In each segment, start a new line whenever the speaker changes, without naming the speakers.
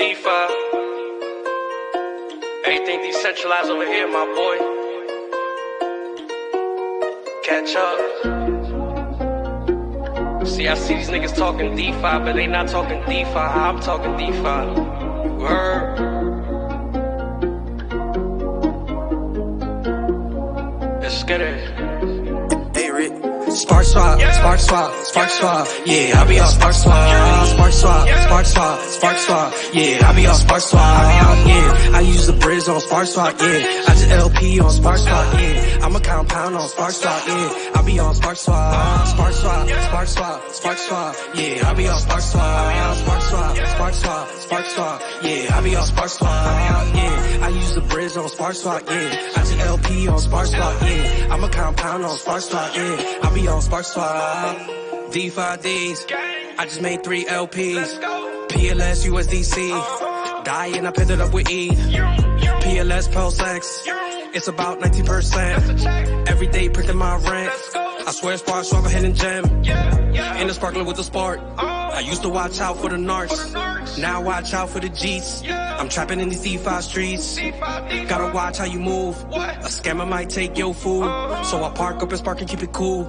DeFi. Everything decentralized over here, my boy. Catch up. See, I see these niggas talking DeFi, but they not talking DeFi. I'm talking DeFi. Word. Let's get it. Hey, Rick. Sparkswap, Sparkswap, Sparkswap, yeah, I be on Sparkswap, Sparkswap, Sparkswap, Sparkswap, yeah, I be on Sparkswap, yeah, I use the bridge on Sparkswap, yeah, I just LP on Sparkswap, yeah, I'm a compound on Sparkswap, yeah, I be on Sparkswap, Sparkswap, Sparkswap, Sparkswap, yeah, I be on Sparkswap, Sparkswap, Sparkswap, Sparkswap, yeah, I be on Sparkswap, yeah, I use the bridge on Sparkswap, yeah, I just LP on Sparkswap, yeah, I'm a compound on Sparkswap, yeah, I be on Sparkswap, DeFi Ds, I just made 3 LPs, PLS USDC, die and I picked it up with E, PLS Pulse X, it's about 19%, every day printing my rent, I swear Sparkswap a hidden gem, in the sparkler with the spark, I used to watch out for the narcs, now watch out for the G's, I'm trapping in these DeFi streets, gotta watch how you move, a scammer might take your food, so I park up and spark and keep it cool,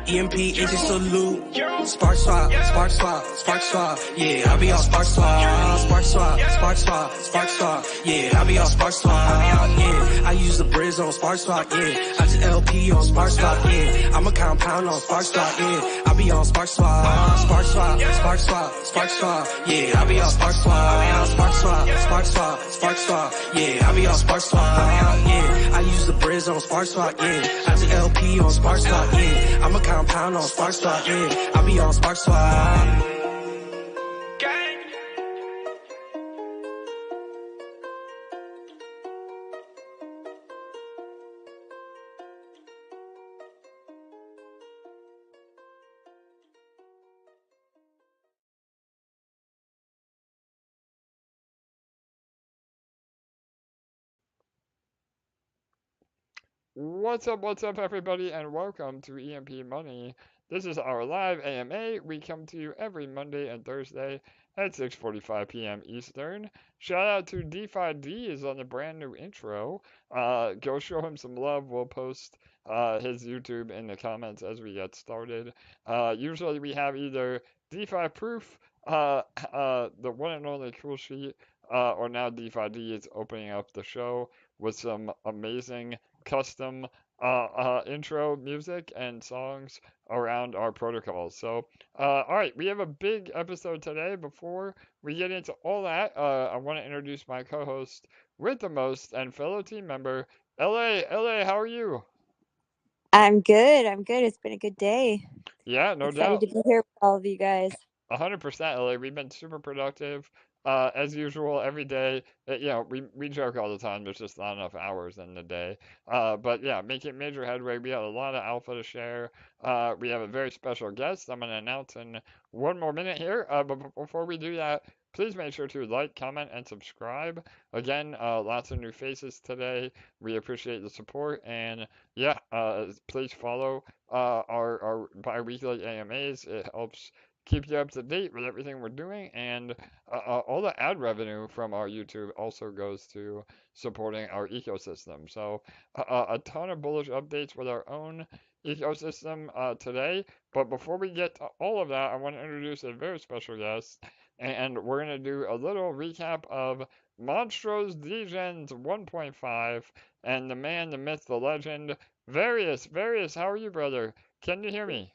EMP agent salute, Sparkswap, Sparkswap, Sparkswap, yeah, I be on Sparkswap, Sparkswap, Sparkswap, Sparkswap, yeah, I be on Sparkswap, yeah, I use the bridge on Sparkswap, yeah, I just LP on Sparkswap, yeah, I'm a compound on Sparkswap, yeah, I be on Sparkswap, Sparkswap, Sparkswap, Sparkswap, yeah, I be on Sparkswap, Sparkswap, Sparkswap, Sparkswap, yeah, I be on Sparkswap, yeah, I use the bridge on Sparkswap, yeah, I just LP on Sparkswap, yeah, I'm a compound on Sparkswap, yeah, I be on Sparkswap.
What's up, everybody, and welcome to EMP.Money. This is our live AMA. We come to you every Monday and Thursday at 6:45 p.m. Eastern. Shout out to DeFi D is on the brand new intro. Go show him some love. We'll post his YouTube in the comments as we get started. Usually we have either DeFi Proof, the one and only Cool Sheet, or now DeFi D is opening up the show with some amazing custom intro music and songs around our protocols. So, all right, we have a big episode today. Before we get into all that, I want to introduce my co-host with the most and fellow team member, LA, how are you?
I'm good. It's been a good day.
Yeah, no
Excited
doubt.
to be here with all of you guys.
100%, LA. We've been super productive, as usual, every day. We joke all the time. There's just not enough hours in the day. But yeah, making major headway. We have a lot of alpha to share. We have a very special guest. I'm going to announce in one more minute here. But before we do that, please make sure to like, comment, and subscribe. Again, lots of new faces today. We appreciate the support. And yeah, please follow our bi-weekly AMAs. It helps keep you up to date with everything we're doing, and all the ad revenue from our YouTube also goes to supporting our ecosystem. So a ton of bullish updates with our own ecosystem today. But before we get to all of that, I want to introduce a very special guest, and we're going to do a little recap of Monstro's DEGENZ 1.5 and the man, the myth, the legend, Various. How are you, brother? Can you hear me?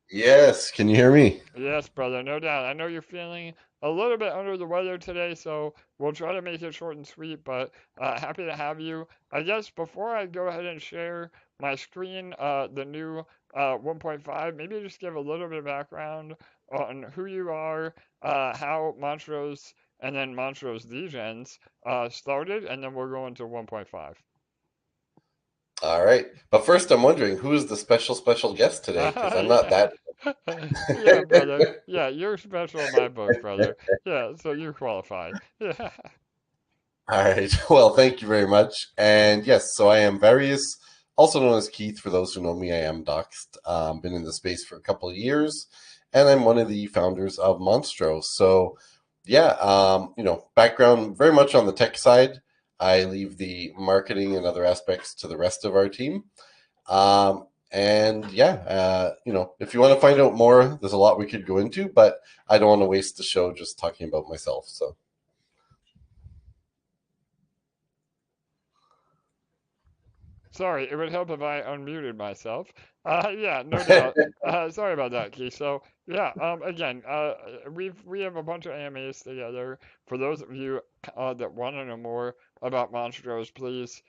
Yes, can you hear me?
Yes, brother, no doubt. I know you're feeling a little bit under the weather today, so we'll try to make it short and sweet, but happy to have you. I guess before I go ahead and share my screen, the new 1.5, maybe just give a little bit of background on who you are, how Monstros and then Monstros DEGENZ started, and then we'll go into 1.5.
All right. But first, I'm wondering who is the special guest today? Because I'm not that.
Yeah, brother. Yeah, you're special in my book, brother. Yeah, so you're qualified. Yeah.
All right. Well, thank you very much. And yes, so I am Various, also known as Keith. For those who know me, I am Doxed. Been in the space for a couple of years, and I'm one of the founders of Monstro. So Yeah, background very much on the tech side. I leave the marketing and other aspects to the rest of our team. And yeah, if you want to find out more, there's a lot we could go into, but I don't want to waste the show just talking about myself. So.
Sorry, it would help if I unmuted myself. Yeah, no doubt. Sorry about that, Keith. So, yeah, again, we have a bunch of AMAs together. For those of you that want to know more about Monstros, please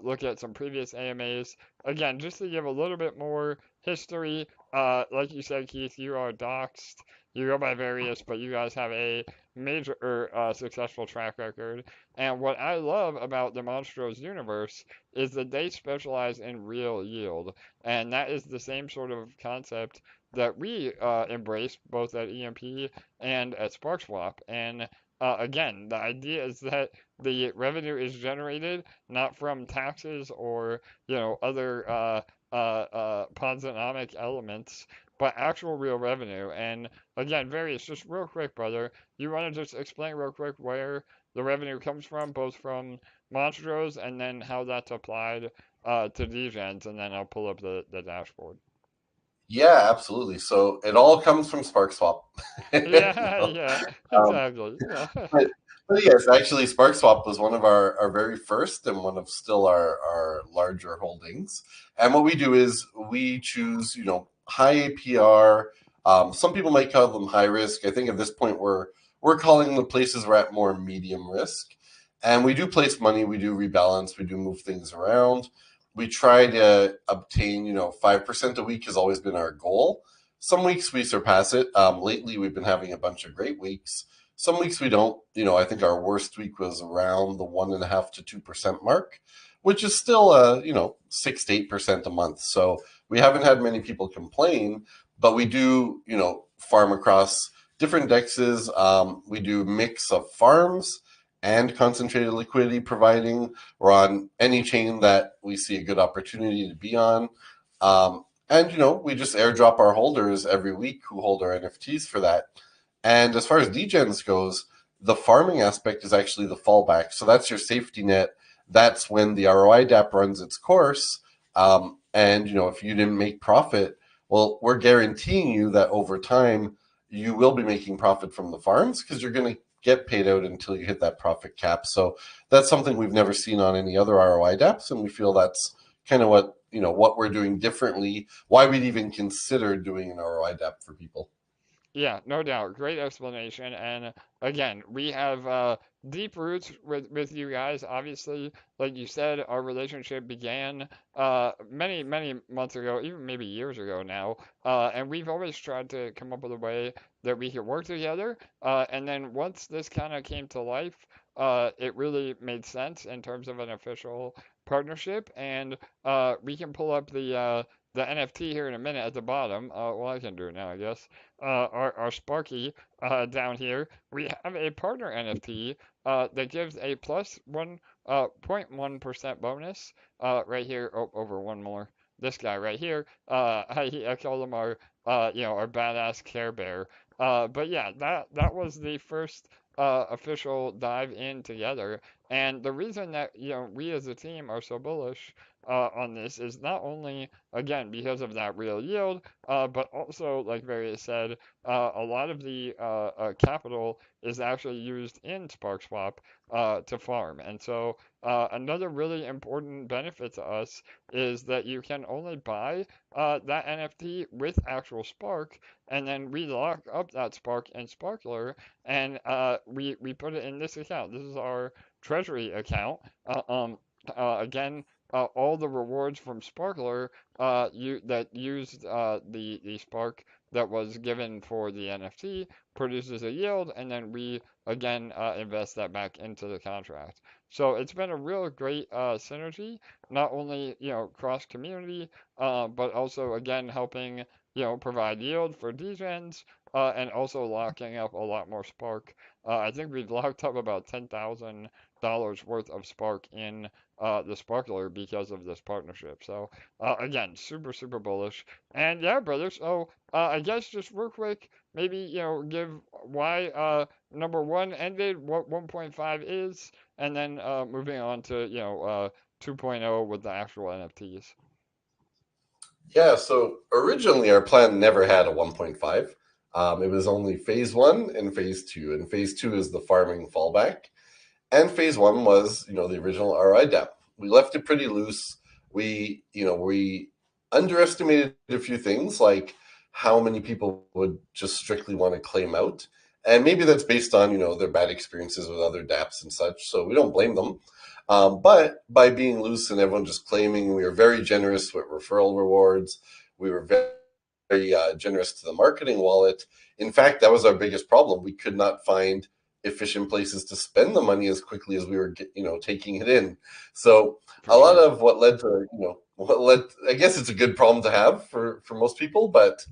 look at some previous AMAs. Again, just to give a little bit more history, like you said, Keith, you are doxxed. You go by various, but you guys have a major successful track record. And what I love about the Monstros universe is that they specialize in real yield. And that is the same sort of concept that we embrace both at EMP and at Sparkswap. And again, the idea is that the revenue is generated not from taxes or other Ponzonomic elements, but actual real revenue. And again, Various, just real quick, brother, you want to just explain real quick where the revenue comes from, both from Monstros and then how that's applied to DEGENZ, and then I'll pull up the dashboard.
Yeah, absolutely. So it all comes from Sparkswap.
Yeah,
No.
yeah,
Um,
exactly. Yeah.
but yes, actually, Sparkswap was one of our very first and one of still our larger holdings. And what we do is we choose, high APR. Some people might call them high risk. I think at this point we're calling the places we're at more medium risk. And we do place money, we do rebalance, we do move things around. We try to obtain, 5% a week has always been our goal. Some weeks we surpass it. Lately, we've been having a bunch of great weeks. Some weeks we don't. I think our worst week was around the 1.5% to 2% mark, which is still 6 to 8% a month. So we haven't had many people complain, but we do, farm across different dexes. We do mix of farms and concentrated liquidity providing. We're on any chain that we see a good opportunity to be on. And we just airdrop our holders every week who hold our NFTs for that. And as far as DEGENZ goes, the farming aspect is actually the fallback. So that's your safety net. That's when the ROI DApp runs its course. And if you didn't make profit, well, we're guaranteeing you that over time you will be making profit from the farms because you're going to get paid out until you hit that profit cap. So that's something we've never seen on any other ROI dApps, and we feel that's kind of what we're doing differently, why we'd even consider doing an ROI dApp for people.
Yeah, no doubt. Great explanation. And again, we have deep roots with you guys. Obviously, like you said, our relationship began many, many months ago, even maybe years ago now. And we've always tried to come up with a way that we could work together. And then once this kind of came to life, it really made sense in terms of an official partnership. And we can pull up the NFT here in a minute at the bottom. Well, I can do it now, I guess. Our Sparky down here, we have a partner NFT that gives a plus 1.1% bonus right here. Oh, over one more. This guy right here. I call him our badass Care Bear. But yeah, that was the first official dive in together. And the reason that we as a team are so bullish on this is not only again because of that real yield, but also like Various said, a lot of the capital is actually used in Sparkswap to farm. And so another really important benefit to us is that you can only buy that NFT with actual Spark, and then we lock up that Spark in Sparkler, and we put it in this account. This is our treasury account. Again, all the rewards from Sparkler that used the Spark that was given for the NFT produces a yield, and then we again invest that back into the contract. So it's been a real great synergy, not only cross community, but also again helping provide yield for DEGENZ, and also locking up a lot more Spark. I think we've locked up about $10,000 worth of Spark in the Sparkler because of this partnership. So again, super bullish. And yeah, brother. So I guess just real quick, maybe, give why number one ended, what 1.5 is, and then moving on to, 2.0 with the actual NFTs.
Yeah, so originally our plan never had a 1.5. It was only phase one and phase two, and phase two is the farming fallback. And phase one was, the original RI dApp. We left it pretty loose. We underestimated a few things like how many people would just strictly want to claim out. And maybe that's based on, their bad experiences with other dApps and such. So we don't blame them. But by being loose and everyone just claiming, we were very generous with referral rewards. We were very generous to the marketing wallet. In fact, that was our biggest problem. We could not find efficient places to spend the money as quickly as we were, taking it in. So a lot of what led to, I guess it's a good problem to have for most people, but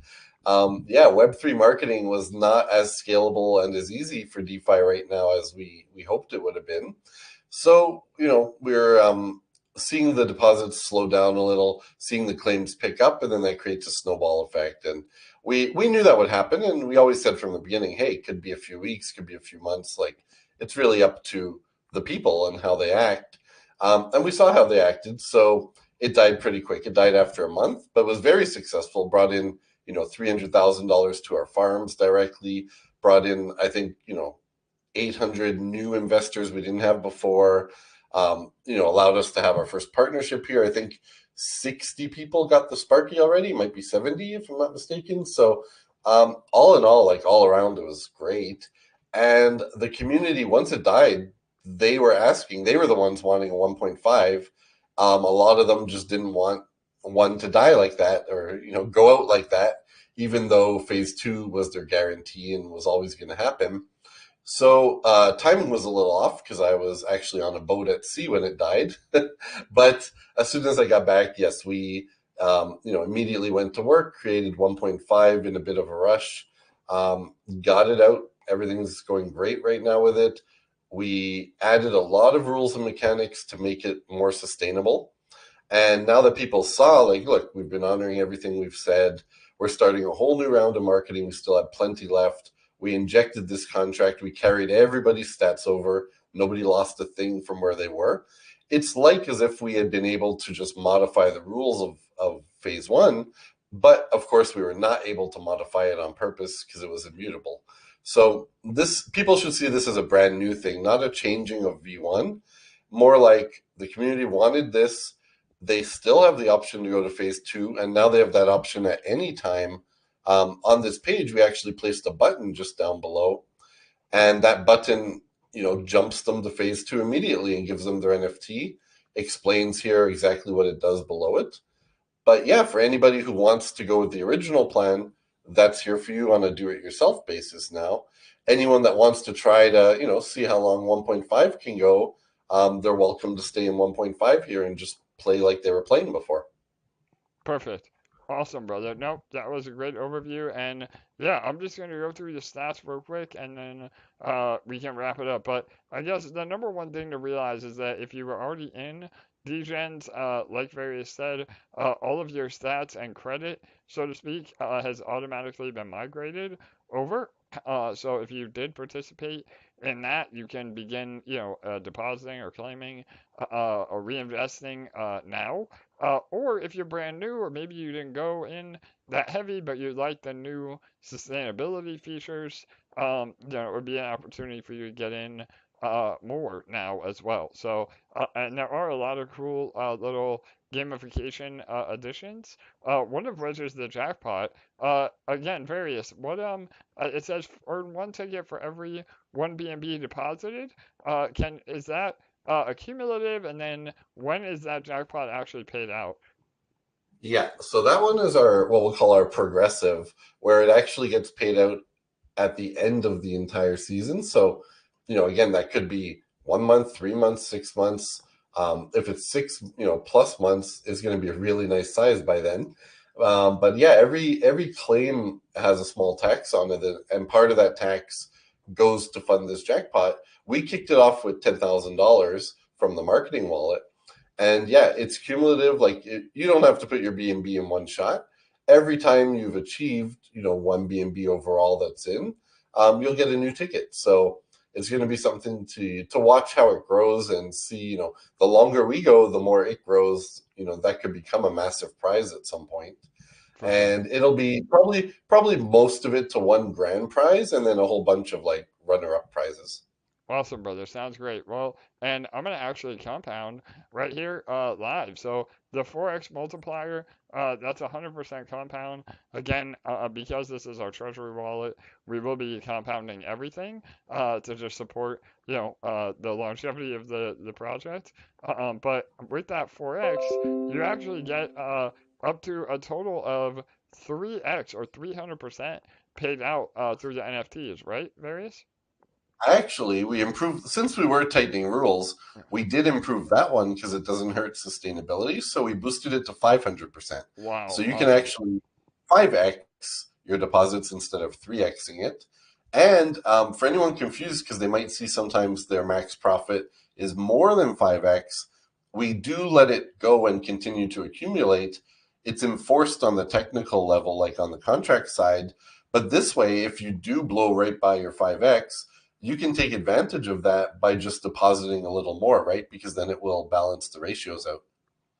Web3 marketing was not as scalable and as easy for DeFi right now as we hoped it would have been. So, we're seeing the deposits slow down a little, seeing the claims pick up, and then that creates a snowball effect. And we knew that would happen, and we always said from the beginning, hey, it could be a few weeks, could be a few months. Like, it's really up to the people and how they act. And we saw how they acted, so it died pretty quick. It died after a month, but was very successful, brought in, $300,000 to our farms directly, brought in, I think, 800 new investors we didn't have before, allowed us to have our first partnership here. I think 60 people got the Sparky already, might be 70 if I'm not mistaken. So all in all, like all around, it was great. And the community, once it died, they were the ones wanting a 1.5. A lot of them just didn't want one to die like that or, go out like that, even though phase two was their guarantee and was always going to happen. So timing was a little off because I was actually on a boat at sea when it died. But as soon as I got back, yes, we immediately went to work, created 1.5 in a bit of a rush, got it out. Everything's going great right now with it. We added a lot of rules and mechanics to make it more sustainable. And now that people saw, like, look, we've been honoring everything we've said. We're starting a whole new round of marketing. We still have plenty left. We injected this contract. We carried everybody's stats over. Nobody lost a thing from where they were. It's like as if we had been able to just modify the rules of phase one, but of course we were not able to modify it on purpose because it was immutable. So people should see this as a brand new thing, not a changing of V1, more like the community wanted this. They still have the option to go to phase two, and now they have that option at any time. On this page, we actually placed a button just down below, and that button, jumps them to phase two immediately and gives them their NFT, explains here exactly what it does below it. But yeah, for anybody who wants to go with the original plan, that's here for you on a do-it-yourself basis now. Anyone that wants to try to, see how long 1.5 can go, they're welcome to stay in 1.5 here and just play like they were playing before.
Perfect. Awesome, brother. Nope, that was a great overview. And yeah, I'm just going to go through the stats real quick and then we can wrap it up. But I guess the number one thing to realize is that if you were already in DEGENZ, like Various said, all of your stats and credit, so to speak, has automatically been migrated over. So if you did participate in that, you can begin, depositing or claiming or reinvesting now. Or if you're brand new, or maybe you didn't go in that heavy, but you like the new sustainability features, it would be an opportunity for you to get in more now as well. So, and there are a lot of cool little gamification additions. One of which is the jackpot. Again, Various. What it says earn one ticket for every one BNB deposited. Is that accumulative, and then when is that jackpot actually paid out?
Yeah, so that one is what we'll call our progressive, where it actually gets paid out at the end of the entire season. So, again, that could be 1 month, 3 months, 6 months. If it's 6, plus months, it's going to be a really nice size by then. But yeah, every claim has a small tax on it, and part of that tax goes to fund this jackpot. We kicked it off with $10,000 from the marketing wallet. And yeah, it's cumulative. Like you don't have to put your BNB in one shot. every time you've achieved, 1 BNB overall that's in, you'll get a new ticket. So it's going to be something to watch how it grows and see, the longer we go, the more it grows. That could become a massive prize at some point.
For sure.
And it'll be probably most of it to one grand prize, and then a whole bunch of like runner-up prizes.
Awesome, brother. Sounds great. Well, and I'm going to actually compound right here live. So the 4x multiplier, that's 100% compound. Again, because this is our treasury wallet, we will be compounding everything to just support, the longevity of the project. But with that 4x, you actually get up to a total of 3x or 300% paid out through the NFTs, right, Various?
Actually, we improved, since we were tightening rules, we did improve that one because it doesn't hurt sustainability. So we boosted it to 500%.
Wow,
So you can
awesome.
actually 5x your deposits instead of 3xing it. And for anyone confused, because they might see sometimes their max profit is more than 5x, we do let it go and continue to accumulate. It's enforced on the technical level, like on the contract side. But this way, if you do blow right by your 5x, you can take advantage of that by just depositing a little more, right? Because then it will balance the ratios out.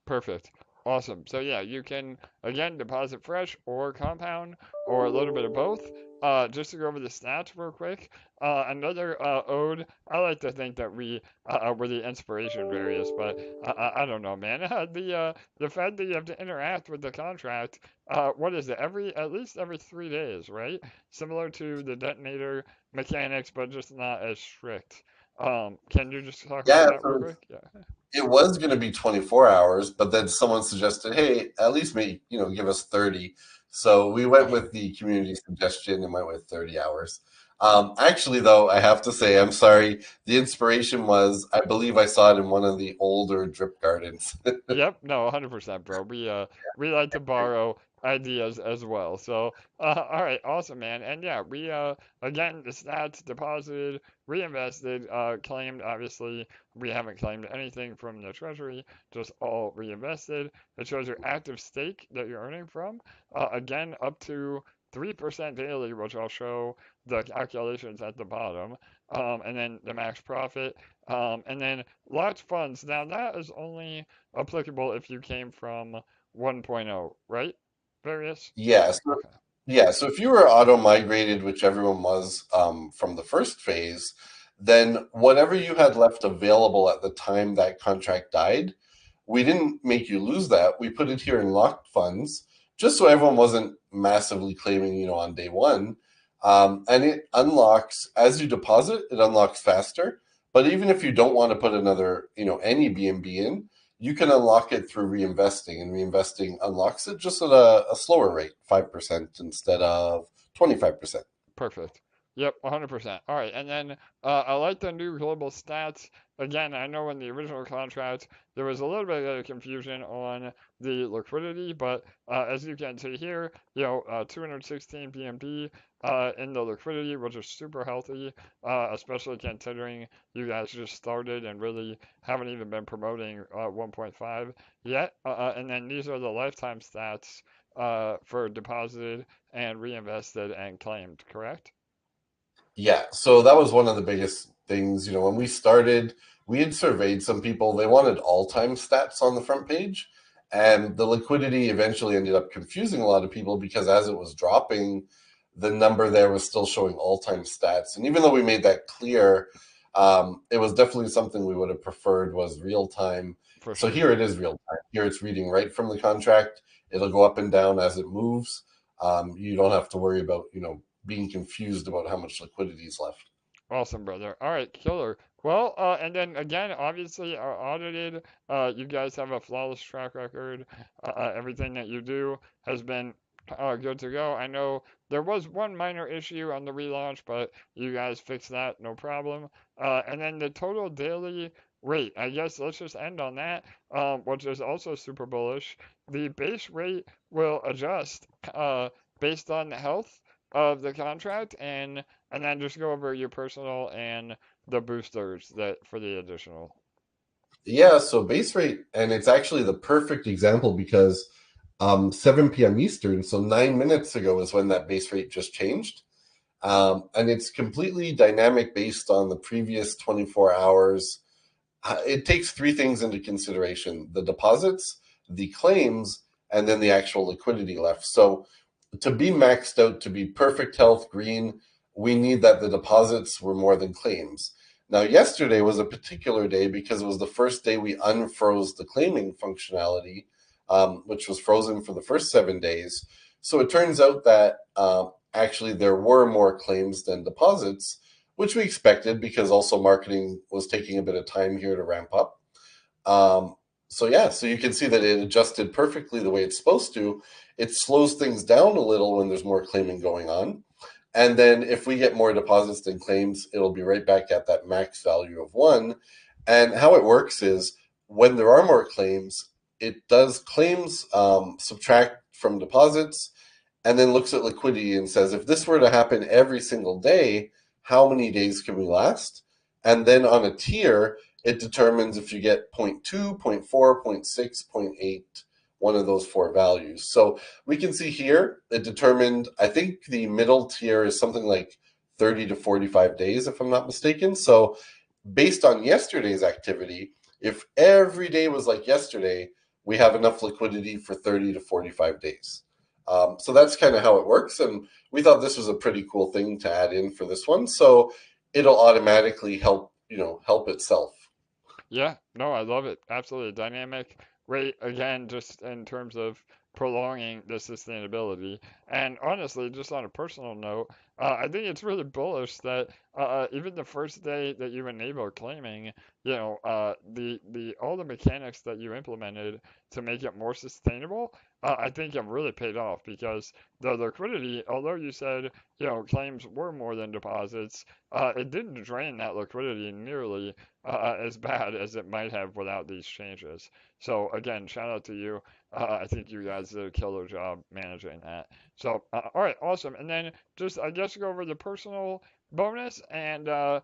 Perfect. Awesome. So yeah, you can again deposit fresh or compound or a little bit of both. Just to go over the stats real quick. Another ode. I like to think that we were the inspiration Various, but I don't know, man. The fact that you have to interact with the contract. What is it? At least every 3 days, right? Similar to the detonator mechanics, but just not as strict. Can you just talk about
Yeah,
that real
so
quick? Yeah.
it was going to be 24 hours, but then someone suggested, hey, at least give us 30. So we went with the community suggestion and went with 30 hours. Actually, though, I have to say, I'm sorry. The inspiration was, I believe I saw it in one of the older drip gardens.
Yep, no, 100%, bro. We like to borrow ideas as well. So, all right, awesome, man. And yeah, we again the stats deposited, reinvested, claimed. Obviously, we haven't claimed anything from the treasury, just all reinvested. It shows your active stake that you're earning from. Again, up to 3% daily, which I'll show the calculations at the bottom. And then the max profit. And then large funds. Now that is only applicable if you came from 1.0, right? Various?
Yeah, so,
Okay.
yeah. So if you were auto migrated, which everyone was from the first phase, then whatever you had left available at the time that contract died, we didn't make you lose that. We put it here in locked funds, just so everyone wasn't massively claiming, on day one. And it unlocks as you deposit, it unlocks faster. But even if you don't want to put another, any BNB in, you can unlock it through reinvesting, and reinvesting unlocks it just at a slower rate, 5% instead of 25%.
Perfect. Yep, 100%. All right, and then I like the new global stats. Again, I know in the original contract there was a little bit of confusion on the liquidity, but as you can see here, 216 BNB in the liquidity, which is super healthy, especially considering you guys just started and really haven't even been promoting 1.5 yet. And then these are the lifetime stats for deposited and reinvested and claimed, correct?
Yeah, so that was one of the biggest things. When we started, we had surveyed some people. They wanted all-time stats on the front page, and the liquidity eventually ended up confusing a lot of people because as it was dropping, the number there was still showing all-time stats. And even though we made that clear, it was definitely something we would have preferred was real-time.
For
So
sure.
here it is real-time. Here it's reading right from the contract. It'll go up and down as it moves. You don't have to worry about, being confused about how much liquidity is left.
Awesome, brother. All right, killer. Well, and then again, obviously, are audited. You guys have a flawless track record. Everything that you do has been good to go. I know there was one minor issue on the relaunch, but you guys fixed that, no problem. And then the total daily rate. I guess let's just end on that, which is also super bullish. The base rate will adjust based on the health of the contract and then just go over your personal and the boosters that for the additional.
Yeah, so base rate, and it's actually the perfect example because 7 p.m. Eastern, so 9 minutes ago is when that base rate just changed. And it's completely dynamic based on the previous 24 hours. It takes three things into consideration: the deposits, the claims, and then the actual liquidity left. So to be maxed out, to be perfect health green, we need that the deposits were more than claims. Now, yesterday was a particular day because it was the first day we unfroze the claiming functionality, which was frozen for the first 7 days. So it turns out that actually there were more claims than deposits, which we expected because also marketing was taking a bit of time here to ramp up. So you can see that it adjusted perfectly the way it's supposed to. It slows things down a little when there's more claiming going on. And then if we get more deposits than claims, it'll be right back at that max value of 1. And how it works is when there are more claims, it does claims subtract from deposits and then looks at liquidity and says, if this were to happen every single day, how many days can we last? And then on a tier, it determines if you get 0.2, 0.4, 0.6, 0.8, one of those 4 values. So we can see here, it determined, I think the middle tier is something like 30 to 45 days, if I'm not mistaken. So based on yesterday's activity, if every day was like yesterday, we have enough liquidity for 30 to 45 days. So that's kind of how it works. And we thought this was a pretty cool thing to add in for this one. So it'll automatically help itself.
Yeah, no, I love it. Absolutely. Dynamic rate, again, just in terms of prolonging the sustainability. And honestly, just on a personal note, I think it's really bullish that even the first day that you enable claiming, the all the mechanics that you implemented to make it more sustainable, I think have really paid off because the liquidity, although you said, claims were more than deposits, it didn't drain that liquidity nearly as bad as it might have without these changes. So again, shout out to you. I think you guys did a killer job managing that. So all right, awesome. And then just I guess go over the personal bonus and the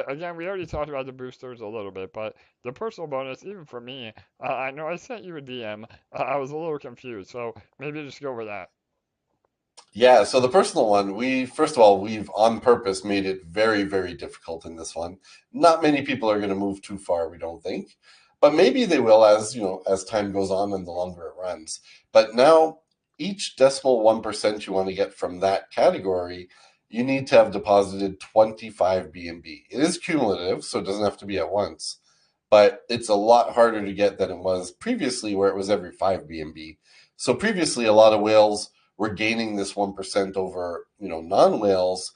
again we already talked about the boosters a little bit, but the personal bonus even for me, I know I sent you a DM. I was a little confused, so maybe just go over that.
Yeah, so the personal one, we've on purpose made it very, very difficult in this one. Not many people are going to move too far, we don't think. But maybe they will as time goes on and the longer it runs. But now each decimal 1% you want to get from that category, you need to have deposited 25 BNB. It is cumulative, so it doesn't have to be at once. But it's a lot harder to get than it was previously where it was every 5 BNB. So previously a lot of whales we're gaining this 1% over non-whales.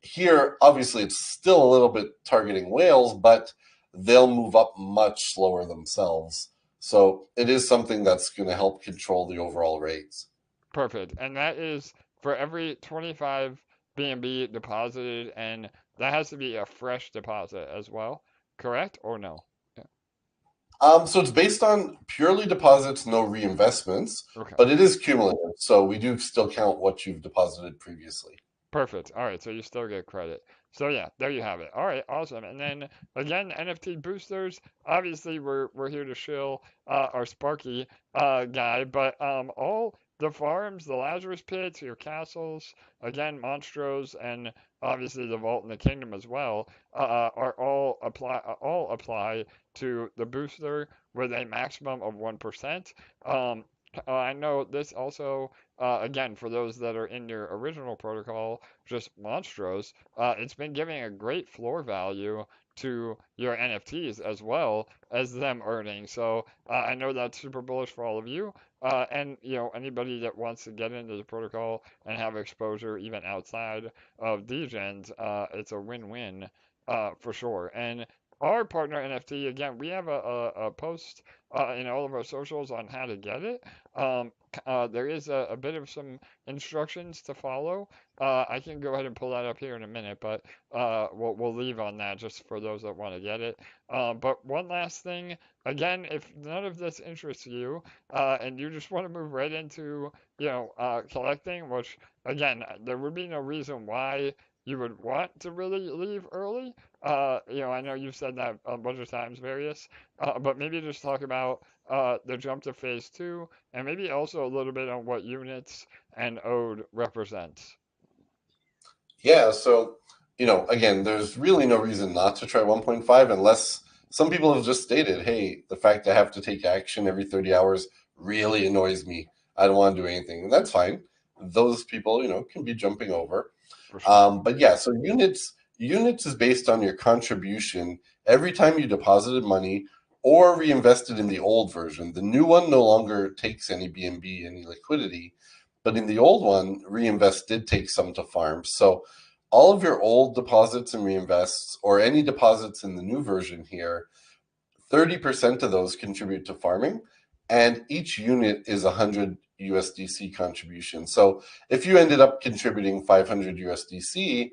Here, obviously, it's still a little bit targeting whales, but they'll move up much slower themselves. So it is something that's going to help control the overall rates.
Perfect. And that is for every 25 BNB deposited, and that has to be a fresh deposit as well, correct or no? Yeah.
So it's based on purely deposits, no reinvestments,
Okay.
but it is cumulative. So we do still count what you've deposited previously.
Perfect. All right, so you still get credit. So yeah, there you have it. All right, awesome. And then again, NFT boosters. Obviously, we're here to shill our Sparky guy, but all the farms, the Lazarus pits, your castles, again, Monstros, and obviously the Vault and the Kingdom as well, are all apply to the booster with a maximum of 1%. I know this also again, for those that are in your original protocol, just Monstros, it's been giving a great floor value to your NFTs as well as them earning. So I know that's super bullish for all of you. And anybody that wants to get into the protocol and have exposure even outside of DEGENZ, it's a win-win for sure. And our partner NFT, again, we have a post in all of our socials on how to get it. There is a bit of some instructions to follow. I can go ahead and pull that up here in a minute, but we'll leave on that just for those that want to get it. But one last thing, again, if none of this interests you, and you just want to move right into, collecting, which again, there would be no reason why you would want to really leave early? I know you've said that a bunch of times, various, but maybe just talk about the jump to phase two, and maybe also a little bit on what units and ode represents.
Yeah, so again, there's really no reason not to try 1.5 unless some people have just stated, hey, the fact I have to take action every 30 hours really annoys me. I don't want to do anything. And that's fine. Those people, can be jumping over.
For sure.
But yeah, so units is based on your contribution every time you deposited money or reinvested in the old version. The new one no longer takes any BNB, any liquidity, but in the old one, reinvest did take some to farm. So all of your old deposits and reinvests, or any deposits in the new version here, 30% of those contribute to farming, and each unit is 100 USDC contribution. So if you ended up contributing 500 USDC,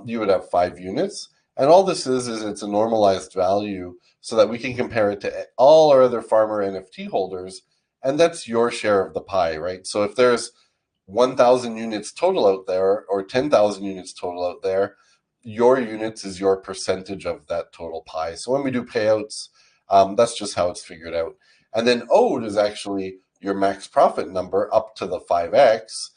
you would have 5 units. And all this is it's a normalized value so that we can compare it to all our other farmer NFT holders, and that's your share of the pie, right? So if there's 1,000 units total out there or 10,000 units total out there, your units is your percentage of that total pie. So when we do payouts, that's just how it's figured out. And then ode is actually your max profit number up to the 5x,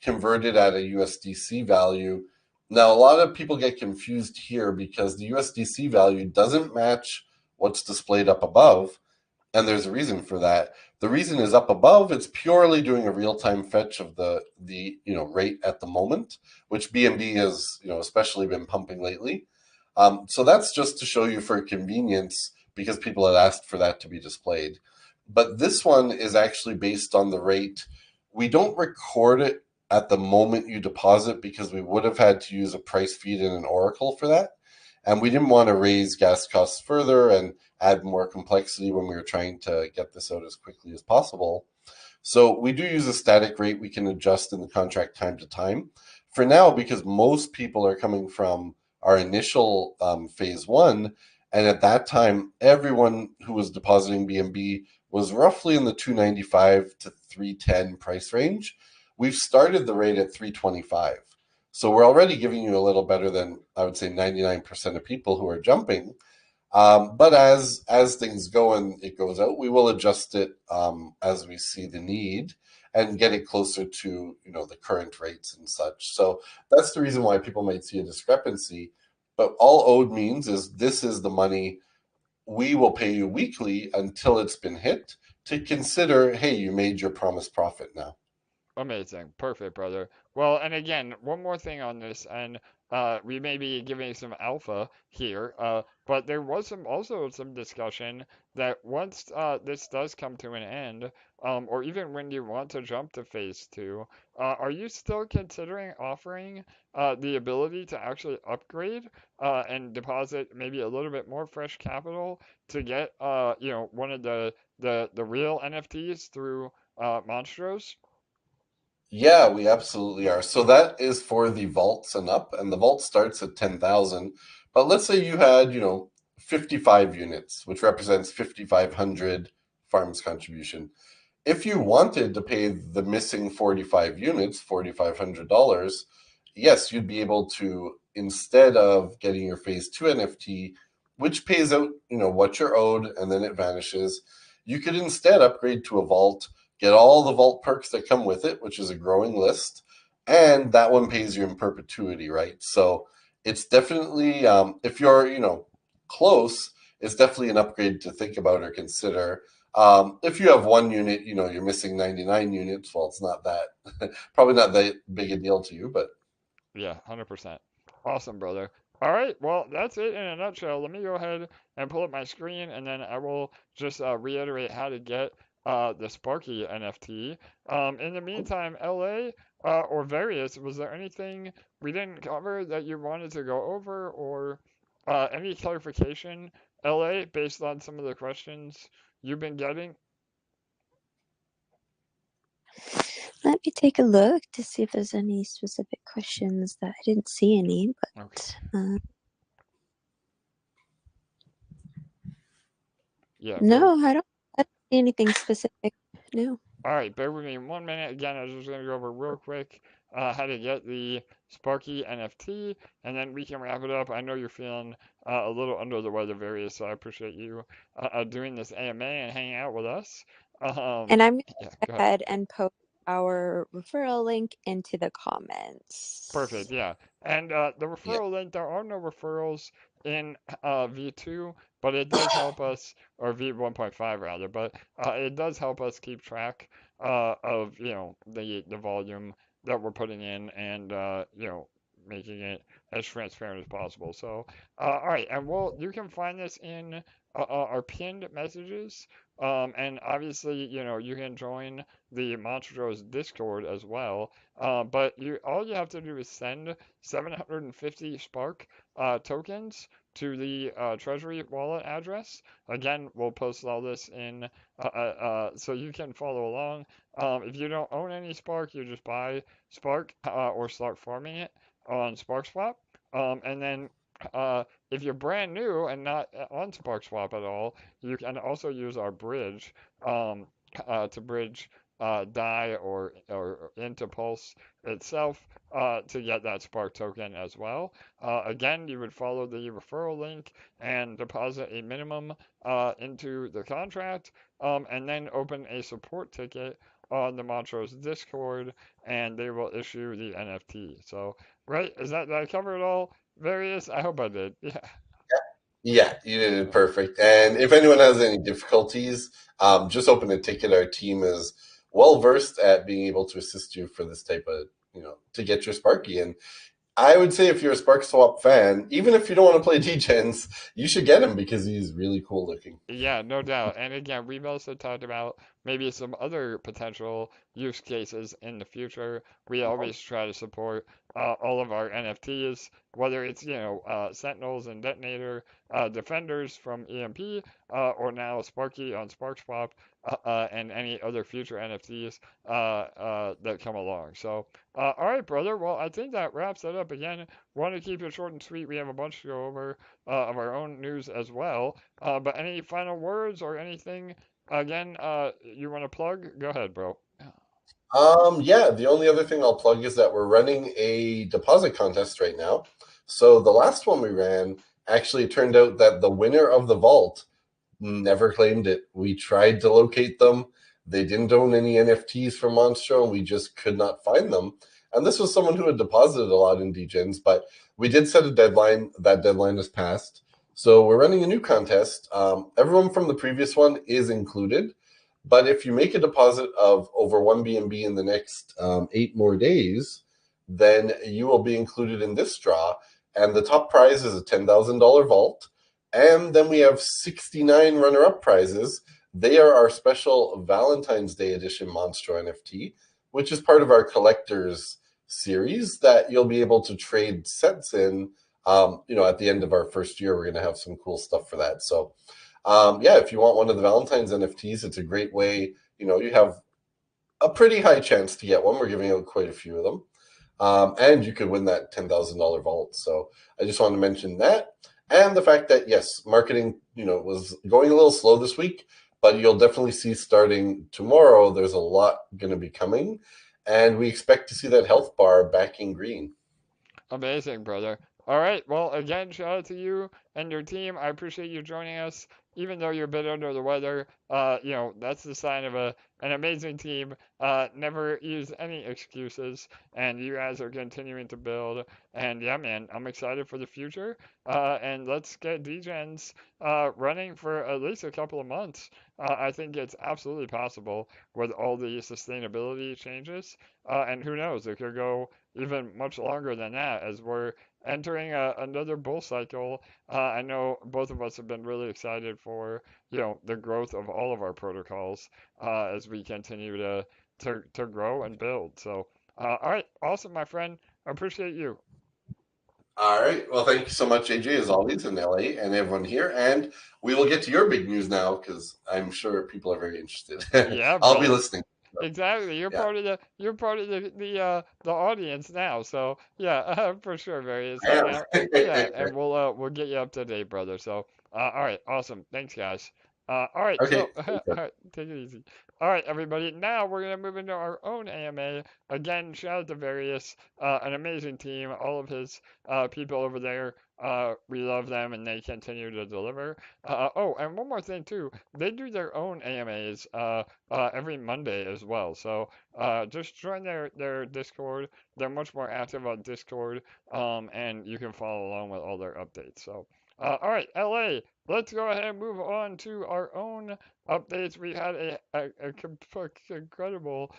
converted at a USDC value. Now, a lot of people get confused here because the USDC value doesn't match what's displayed up above. And there's a reason for that. The reason is up above, it's purely doing a real-time fetch of the rate at the moment, which BNB has especially been pumping lately. So that's just to show you for convenience because people had asked for that to be displayed. But this one is actually based on the rate. We don't record it at the moment you deposit because we would have had to use a price feed and an oracle for that. And we didn't want to raise gas costs further and add more complexity when we were trying to get this out as quickly as possible. So we do use a static rate we can adjust in the contract time to time. For now, because most people are coming from our initial phase one, and at that time, everyone who was depositing BNB was roughly in the 295 to 310 price range. We've started the rate at 325. So we're already giving you a little better than, I would say, 99% of people who are jumping. But as things go and it goes out, we will adjust it as we see the need and get it closer to the current rates and such. So that's the reason why people might see a discrepancy. But all ode means is this is the money we will pay you weekly until it's been hit to consider, hey, you made your promised profit now.
Amazing. Perfect, brother. Well, and again, one more thing on this, and we may be giving some alpha here, but there was also some discussion that once this does come to an end, or even when you want to jump to phase two, are you still considering offering the ability to actually upgrade and deposit maybe a little bit more fresh capital to get one of the real NFTs through Monstros?
Yeah, we absolutely are. So that is for the vaults and up, and the vault starts at 10,000. But let's say you had, 55 units, which represents 5,500 farms contribution. If you wanted to pay the missing 45 units, $4,500, yes, you'd be able to, instead of getting your phase two NFT, which pays out, what you're owed, and then it vanishes, you could instead upgrade to a vault, get all the vault perks that come with it, which is a growing list, and that one pays you in perpetuity, right? So it's definitely, if you're, close, it's definitely an upgrade to think about or consider. If you have one unit, you're missing 99 units. Well, it's not that, probably not that big a deal to you, but
Yeah, 100%. Awesome, brother. All right, well, that's it in a nutshell. Let me go ahead and pull up my screen, and then I will just reiterate how to get the Sparky NFT. In the meantime, LA or Various, was there anything we didn't cover that you wanted to go over, or any clarification, LA, based on some of the questions you've been getting?
Let me take a look to see if there's any specific questions that I didn't see any,
Okay.
but
Yeah.
no, I don't see anything specific. No.
All right, bear with me 1 minute. Again, I was just going to go over real quick how to get the Sparky NFT, and then we can wrap it up. I know you're feeling a little under the weather, Various, so I appreciate you doing this AMA and hanging out with us.
And I'm going
Yeah,
to
go
go
ahead.
ahead and post our referral link into the comments.
Perfect, yeah. And the
Yeah.
referral link, there are no referrals in V2, but it does help us, or V1.5 rather, but it does help us keep track of, the volume that we're putting in and, making it as transparent as possible. So, all right, and you can find this in our pinned messages. And obviously, you can join the Monstro's Discord as well. But all you have to do is send 750 Spark tokens to the Treasury wallet address. Again, we'll post all this in so you can follow along. If you don't own any Spark, you just buy Spark or start farming it on Sparkswap. And then if you're brand new and not on Sparkswap at all, you can also use our bridge to bridge DAI or into Pulse itself to get that Spark token as well. Again, you would follow the referral link and deposit a minimum into the contract, and then open a support ticket on the Monstro's Discord, and they will issue the NFT. So, right, did I cover it all? Various? I hope I did. Yeah.
Yeah, you did it perfect. And if anyone has any difficulties, just open a ticket. Our team is well versed at being able to assist you for this type of, to get your Sparky. And I would say if you're a Sparkswap fan, even if you don't want to play DEGENZ, you should get him because he's really cool looking.
Yeah, no doubt. And again, we've also talked about maybe some other potential use cases in the future. We always try to support all of our NFTs, whether it's, Sentinels and Detonator Defenders from EMP, or now Sparky on Sparkswap, and any other future NFTs that come along. So, all right, brother. Well, I think that wraps it up. Again, want to keep it short and sweet. We have a bunch to go over of our own news as well. But any final words or anything, again, you want to plug? Go ahead, bro.
Yeah, the only other thing I'll plug is that we're running a deposit contest right now. So the last one we ran, actually turned out that the winner of the vault never claimed it. We tried to locate them. They didn't own any NFTs from Monstro, and we just could not find them. And this was someone who had deposited a lot in DEGENZ, but we did set a deadline. That deadline has passed. So we're running a new contest. Everyone from the previous one is included. But if you make a deposit of over 1 BNB in the next 8 more days, then you will be included in this draw. And the top prize is a $10,000 vault. And then we have 69 runner-up prizes. They are our special Valentine's Day edition Monstro NFT, which is part of our collectors series that you'll be able to trade sets in. At the end of our first year, we're going to have some cool stuff for that. So, if you want one of the Valentine's NFTs, it's a great way. You have a pretty high chance to get one. We're giving out quite a few of them. And you could win that $10,000 vault. So I just wanted to mention that. And the fact that, yes, marketing, was going a little slow this week, but you'll definitely see starting tomorrow, there's a lot going to be coming. And we expect to see that health bar back in green.
Amazing, brother. All right. Well, again, shout out to you and your team. I appreciate you joining us, even though you're a bit under the weather. That's the sign of an amazing team. Never use any excuses, and you guys are continuing to build. And yeah, man, I'm excited for the future. And let's get DEGENZ running for at least a couple of months. I think it's absolutely possible with all the sustainability changes. And who knows, it could go even much longer than that as we're entering another bull cycle. I know both of us have been really excited for the growth of all of our protocols as we continue to grow and build. So, all right, awesome, my friend. I appreciate you.
All right. Well, thank you so much, AJ, as always, in LA, and everyone here. And we will get to your big news now because I'm sure people are very interested.
Yeah,
I'll be
brother.
listening.
Exactly. You're
Yeah.
part of the audience now. So yeah, for sure, Various.
I
Hang
am.
out. Yeah, and we'll get you up to date, brother. So all right, awesome. Thanks, guys. All right,
Okay.
so all right, take it easy. All right, everybody. Now we're going to move into our own AMA. Again, shout out to Various, an amazing team, all of his people over there. We love them and they continue to deliver. Oh, and one more thing, too. They do their own AMAs every Monday as well. So just join their Discord. They're much more active on Discord, and you can follow along with all their updates. So, all right, LA, let's go ahead and move on to our own updates. We had a incredible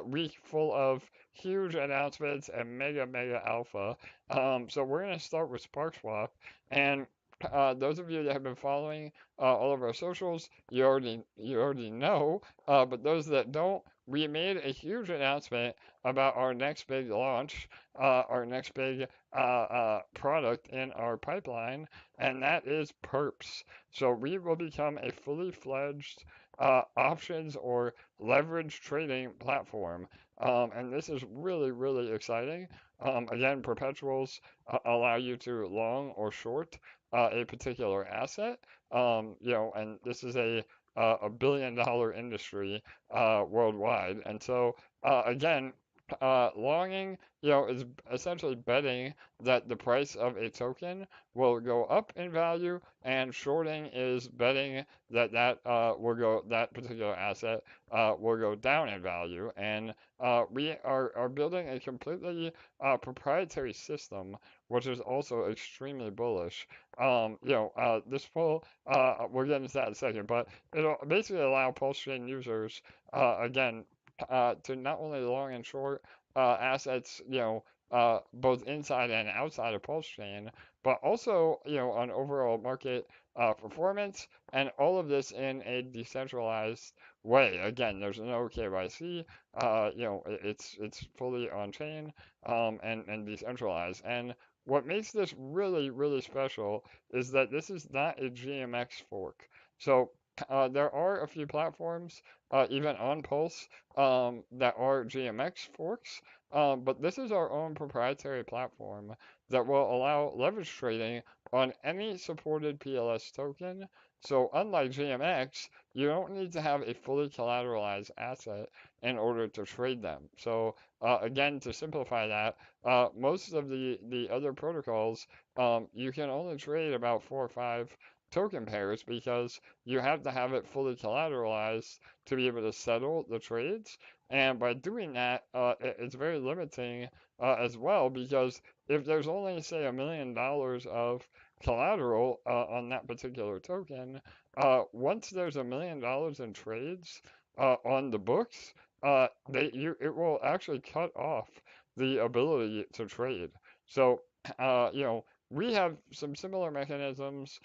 week full of huge announcements and mega alpha. So we're gonna start with Sparkswap, and those of you that have been following all of our socials, you already know. But those that don't, we made a huge announcement about our next big launch, our next big product in our pipeline, and that is PERPS. So we will become a fully fledged options or leverage trading platform. And this is really exciting. Again, perpetuals allow you to long or short a particular asset. And this is a billion-dollar industry worldwide. And so, again, longing, is essentially betting that the price of a token will go up in value, and shorting is betting that that particular asset will go down in value. And we are building a completely proprietary system, which is also extremely bullish. This full we'll get into that in a second, but it'll basically allow Pulse Chain users again to not only long and short assets, both inside and outside of Pulse Chain, but also, on overall market performance, and all of this in a decentralized way. Again, there's no KYC. It's fully on chain and decentralized. And what makes this really special is that this is not a GMX fork. So there are a few platforms, even on Pulse, that are GMX forks, but this is our own proprietary platform that will allow leverage trading on any supported PLS token. So unlike GMX, you don't need to have a fully collateralized asset in order to trade them. So again, to simplify that, most of the other protocols, you can only trade about 4 or 5 token pairs because you have to have it fully collateralized to be able to settle the trades. And by doing that, it's very limiting as well, because if there's only, say, $1 million of collateral on that particular token, once there's $1 million in trades on the books, it will actually cut off the ability to trade. So, we have some similar mechanisms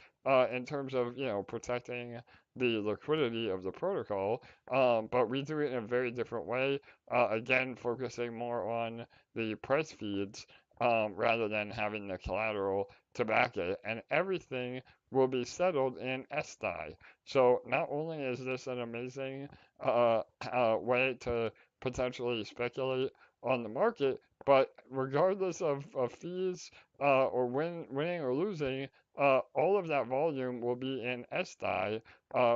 in terms of, protecting the liquidity of the protocol, but we do it in a very different way, again, focusing more on the price feeds rather than having the collateral to back it, and everything will be settled in SDAI. So not only is this an amazing way to potentially speculate on the market, but regardless of fees or winning or losing, all of that volume will be in SDAI,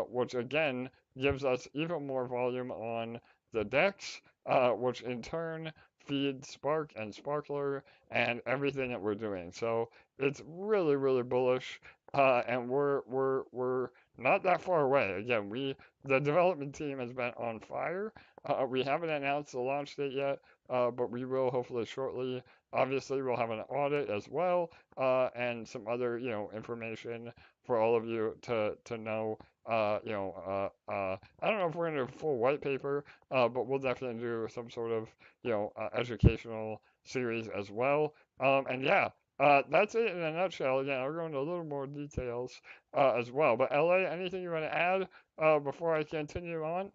which again gives us even more volume on the DEX, which in turn feeds Spark and Sparkler and everything that we're doing. So it's really bullish, and we're not that far away. Again, the development team has been on fire. We haven't announced the launch date yet, but we will hopefully shortly. Obviously, we'll have an audit as well, and some other, information for all of you to know. I don't know if we're gonna do a full white paper, but we'll definitely do some sort of, educational series as well. And yeah, that's it in a nutshell. Again, I'll go into a little more details as well. But LA, anything you want to add before I continue on?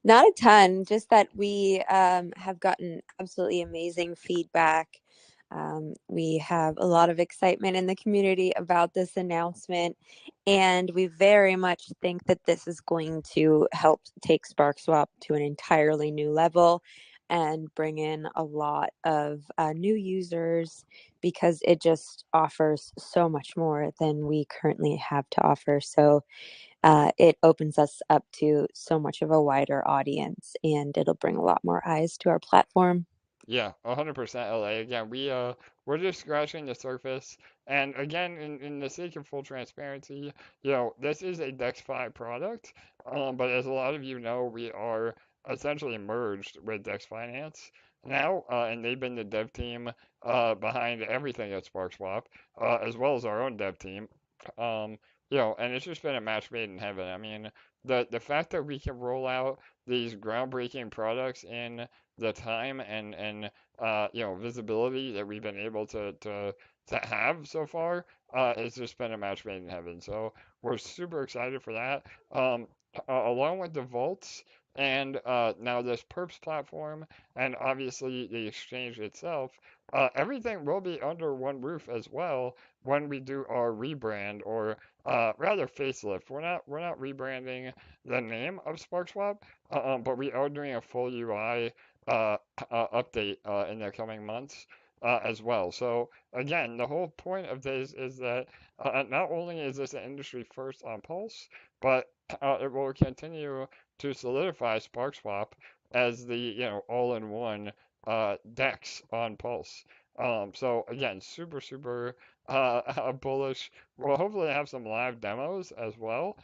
Not a ton, just that we have gotten absolutely amazing feedback. We have a lot of excitement in the community about this announcement, and we very much think that this is going to help take Sparkswap to an entirely new level and bring in a lot of new users, because it just offers so much more than we currently have to offer. So it opens us up to so much of a wider audience, and it'll bring a lot more eyes to our platform.
Yeah, 100% LA. Again, we're just scratching the surface. And again, in the sake of full transparency, this is a DexFi product. But as a lot of you know, we are essentially merged with Dex Finance now, and they've been the dev team behind everything at Sparkswap, as well as our own dev team. Um, and it's just been a match made in heaven. I mean, the fact that we can roll out these groundbreaking products in the time and visibility that we've been able to have so far has just been a match made in heaven. So we're super excited for that. Along with the vaults and now this PERPS platform and obviously the exchange itself, everything will be under one roof as well when we do our rebrand or rather facelift. We're not rebranding the name of Sparkswap, but we are doing a full UI update in the coming months as well. So again, the whole point of this is that not only is this an industry first on Pulse, but it will continue to solidify Sparkswap as the all-in-one DEX on Pulse. So again, super bullish. We'll hopefully have some live demos as well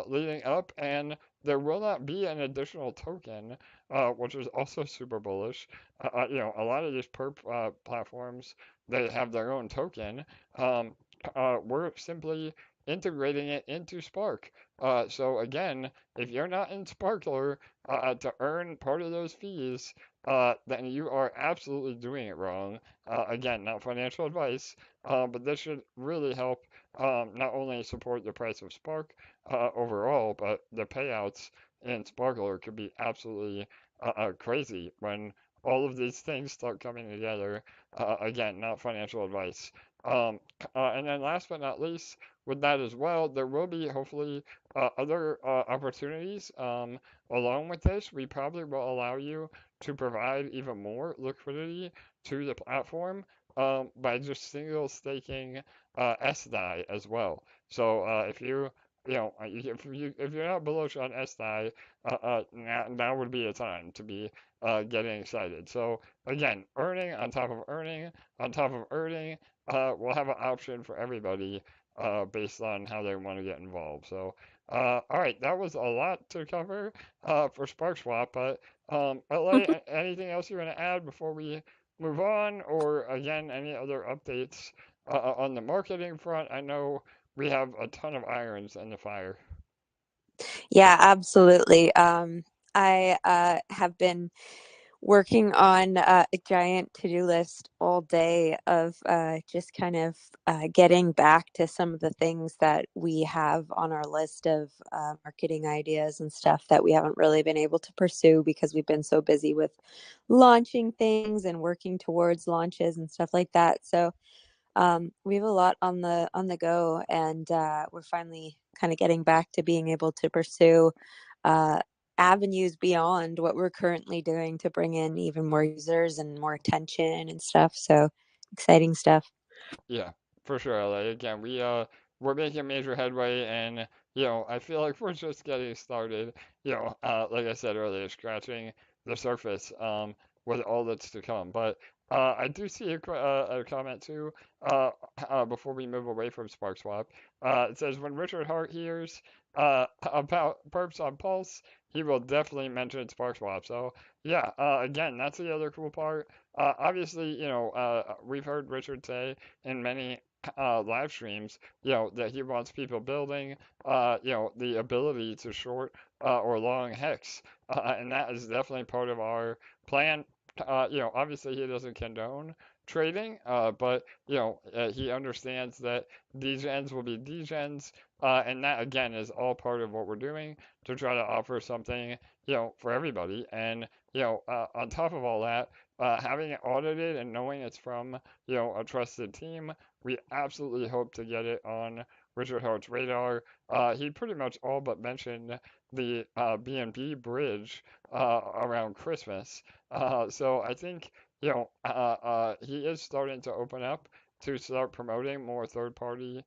leading up, and there will not be an additional token, which is also super bullish. A lot of these perp platforms, they have their own token. Um, we're simply integrating it into Spark. So again, if you're not in Sparkler to earn part of those fees, then you are absolutely doing it wrong. Again, not financial advice, but this should really help not only support the price of Spark overall, but the payouts in Sparkler could be absolutely crazy when all of these things start coming together. Again, not financial advice. Um, and then last but not least, with that as well, there will be hopefully other opportunities along with this. We probably will allow you to provide even more liquidity to the platform by just single staking SDAI as well. So if if you're not bullish on SDAI, now would be a time to be getting excited. So again, earning on top of earning on top of earning, we'll have an option for everybody based on how they want to get involved. So, all right, that was a lot to cover for Sparkswap, but LA, anything else you want to add before we move on, or again, any other updates on the marketing front? I know we have a ton of irons in the fire.
Yeah, absolutely. I have been working on a giant to-do list all day of just kind of getting back to some of the things that we have on our list of marketing ideas and stuff that we haven't really been able to pursue because we've been so busy with launching things and working towards launches and stuff like that. So we have a lot on the go, and we're finally kind of getting back to being able to pursue uh, avenues beyond what we're currently doing to bring in even more users and more attention and stuff. So exciting stuff.
Yeah, for sure, LA. Again, we're making major headway, and I feel like we're just getting started. Like I said earlier, scratching the surface with all that's to come. But I do see a comment too before we move away from Sparkswap. It says when Richard Hart hears about Perps on Pulse, he will definitely mention Sparkswap. So yeah, again, that's the other cool part. Obviously, we've heard Richard say in many live streams, that he wants people building, the ability to short or long hex, and that is definitely part of our plan. Obviously he doesn't condone trading, but he understands that DEGENZ will be DEGENZ, and that again is all part of what we're doing to try to offer something, for everybody. And on top of all that, having it audited and knowing it's from a trusted team, we absolutely hope to get it on Richard Hart's radar. He pretty much all but mentioned the BNB bridge around Christmas. So I think he is starting to open up to start promoting more third-party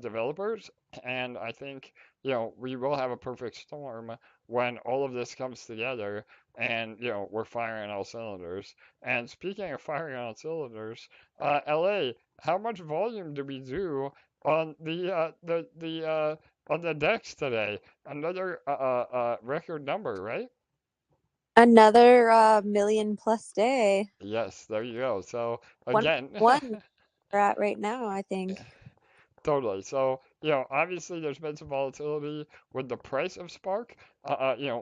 developers. And I think, we will have a perfect storm when all of this comes together and, we're firing on all cylinders. And speaking of firing on all cylinders, LA, how much volume do we do on on the DEX today? Another record number, right?
Another million plus day.
Yes, there you go. So
One
again,
one we're at right now, I think.
totally. So, obviously there's been some volatility with the price of Spark.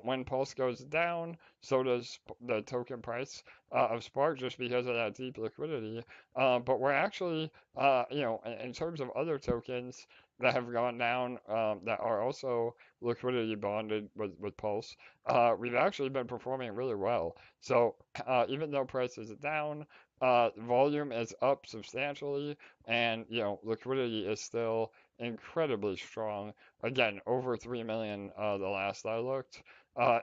When Pulse goes down, so does the token price of Spark just because of that deep liquidity. But we're actually, in terms of other tokens that have gone down that are also liquidity bonded with Pulse, we've actually been performing really well. So, even though price is down, volume is up substantially, and liquidity is still incredibly strong. Again, over 3 million the last I looked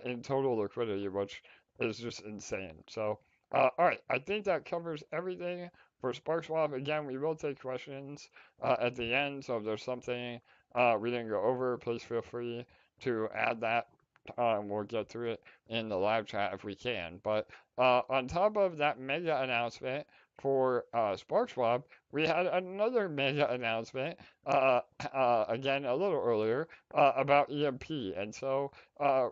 in total liquidity, which is just insane. So, all right, I think that covers everything for Sparkswap. Again, we will take questions at the end, so if there's something we didn't go over, please feel free to add that. We'll get through it in the live chat if we can. But on top of that mega announcement for Sparkswap, we had another mega announcement, again a little earlier, about EMP. And so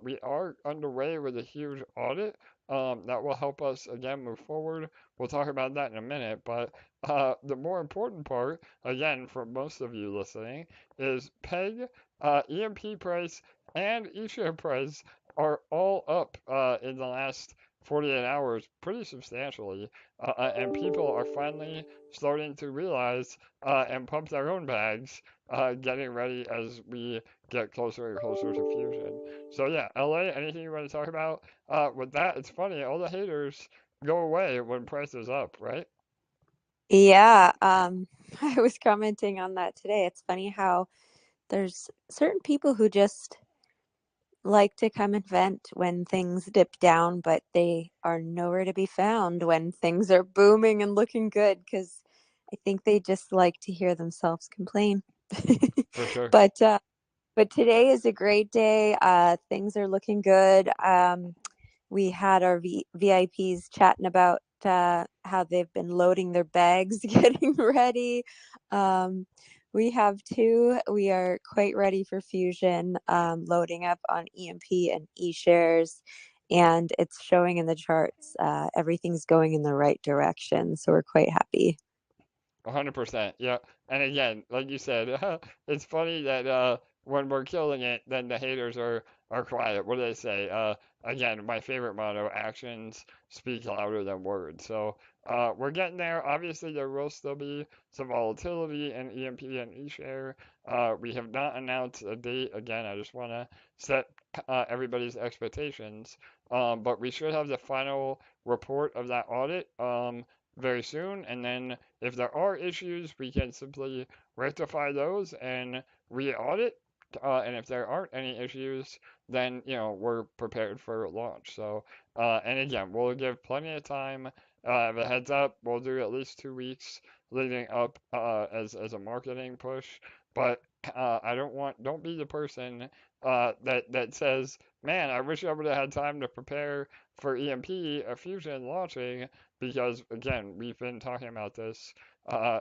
we are underway with a huge audit that will help us, again, move forward. We'll talk about that in a minute. But the more important part, again, for most of you listening, is PEG, EMP price, and eShare price are all up in the last 48 hours pretty substantially. And people are finally starting to realize and pump their own bags, getting ready as we get closer and closer to Fusion. So yeah, LA, anything you want to talk about with that? It's funny, all the haters go away when price is up, right?
Yeah, I was commenting on that today. It's funny how there's certain people who just like to come and vent when things dip down, but they are nowhere to be found when things are booming and looking good, because I think they just like to hear themselves complain.
For sure.
But today is a great day. Things are looking good. We had our VIPs chatting about how they've been loading their bags, getting ready. We have two. We are quite ready for Fusion, loading up on EMP and eShares, and it's showing in the charts. Everything's going in the right direction, so we're quite happy.
100%. Yeah. And again, like you said, it's funny that when we're killing it, then the haters are quiet. What do they say? Again, my favorite motto, actions speak louder than words. So we're getting there. Obviously, there will still be some volatility in EMP and eShare. We have not announced a date. Again, I just want to set everybody's expectations. But we should have the final report of that audit very soon. And then if there are issues, we can simply rectify those and re-audit. And if there aren't any issues, then we're prepared for launch. So, and again, we'll give plenty of time. The heads up, we'll do at least 2 weeks leading up as a marketing push. But don't be the person that says, man, I wish I would have had time to prepare for EMP Fusion launching, because again, we've been talking about this, I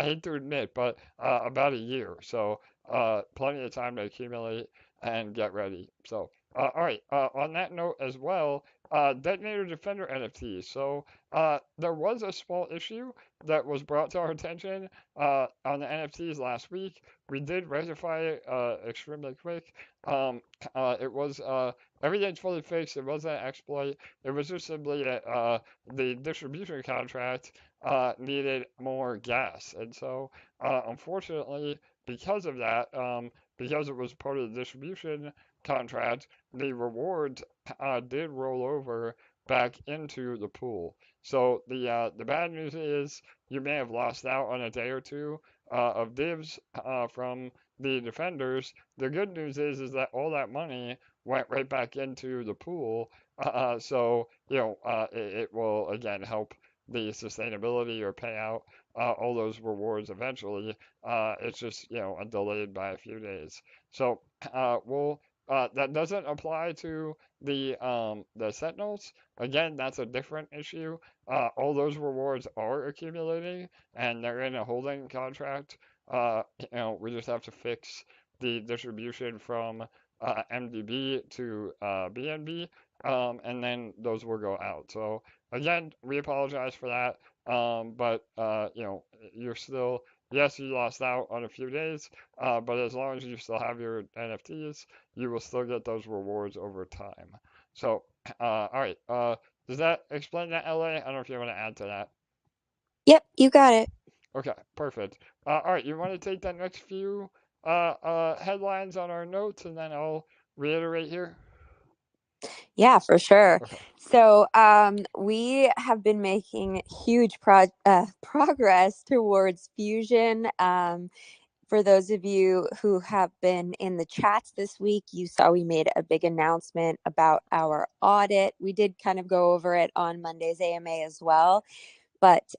hate to admit, but about a year. So plenty of time to accumulate and get ready. So all right. On that note as well, Detonator Defender NFTs. So there was a small issue that was brought to our attention on the NFTs last week. We did rectify it extremely quick. It was everything's fully fixed. It wasn't an exploit. It was just simply that the distribution contract needed more gas, and so unfortunately, because of that, because it was part of the distribution contract, the rewards did roll over back into the pool. So the bad news is you may have lost out on a day or two of divs from the defenders. The good news is that all that money went right back into the pool. So it will again help the sustainability or payout, all those rewards eventually. It's just, delayed by a few days. So we'll that doesn't apply to the Sentinels. Again, that's a different issue. All those rewards are accumulating and they're in a holding contract. We just have to fix the distribution from MDB to BNB, and then those will go out. So again, we apologize for that. But you're still, yes, you lost out on a few days, but as long as you still have your NFTs, you will still get those rewards over time. So, all right. Does that explain that, LA? I don't know if you want to add to that.
Yep, you got it.
Okay, perfect. All right, you want to take that next few headlines on our notes, and then I'll reiterate here?
Yeah, for sure.
Okay.
So we have been making huge progress towards fusion. For those of you who have been in the chats this week, you saw we made a big announcement about our audit. We did kind of go over it on Monday's AMA as well. But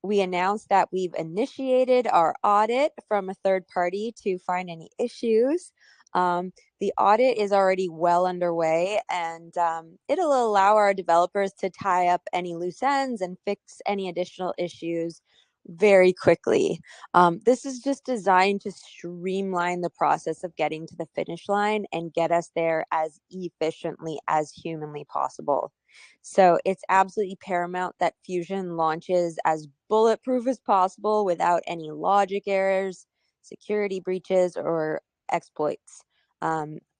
we announced that we've initiated our audit from a third party to find any issues. The audit is already well underway, and it'll allow our developers to tie up any loose ends and fix any additional issues very quickly. This is just designed to streamline the process of getting to the finish line and get us there as efficiently as humanly possible. So it's absolutely paramount that Fusion launches as bulletproof as possible without any logic errors, security breaches, or exploits.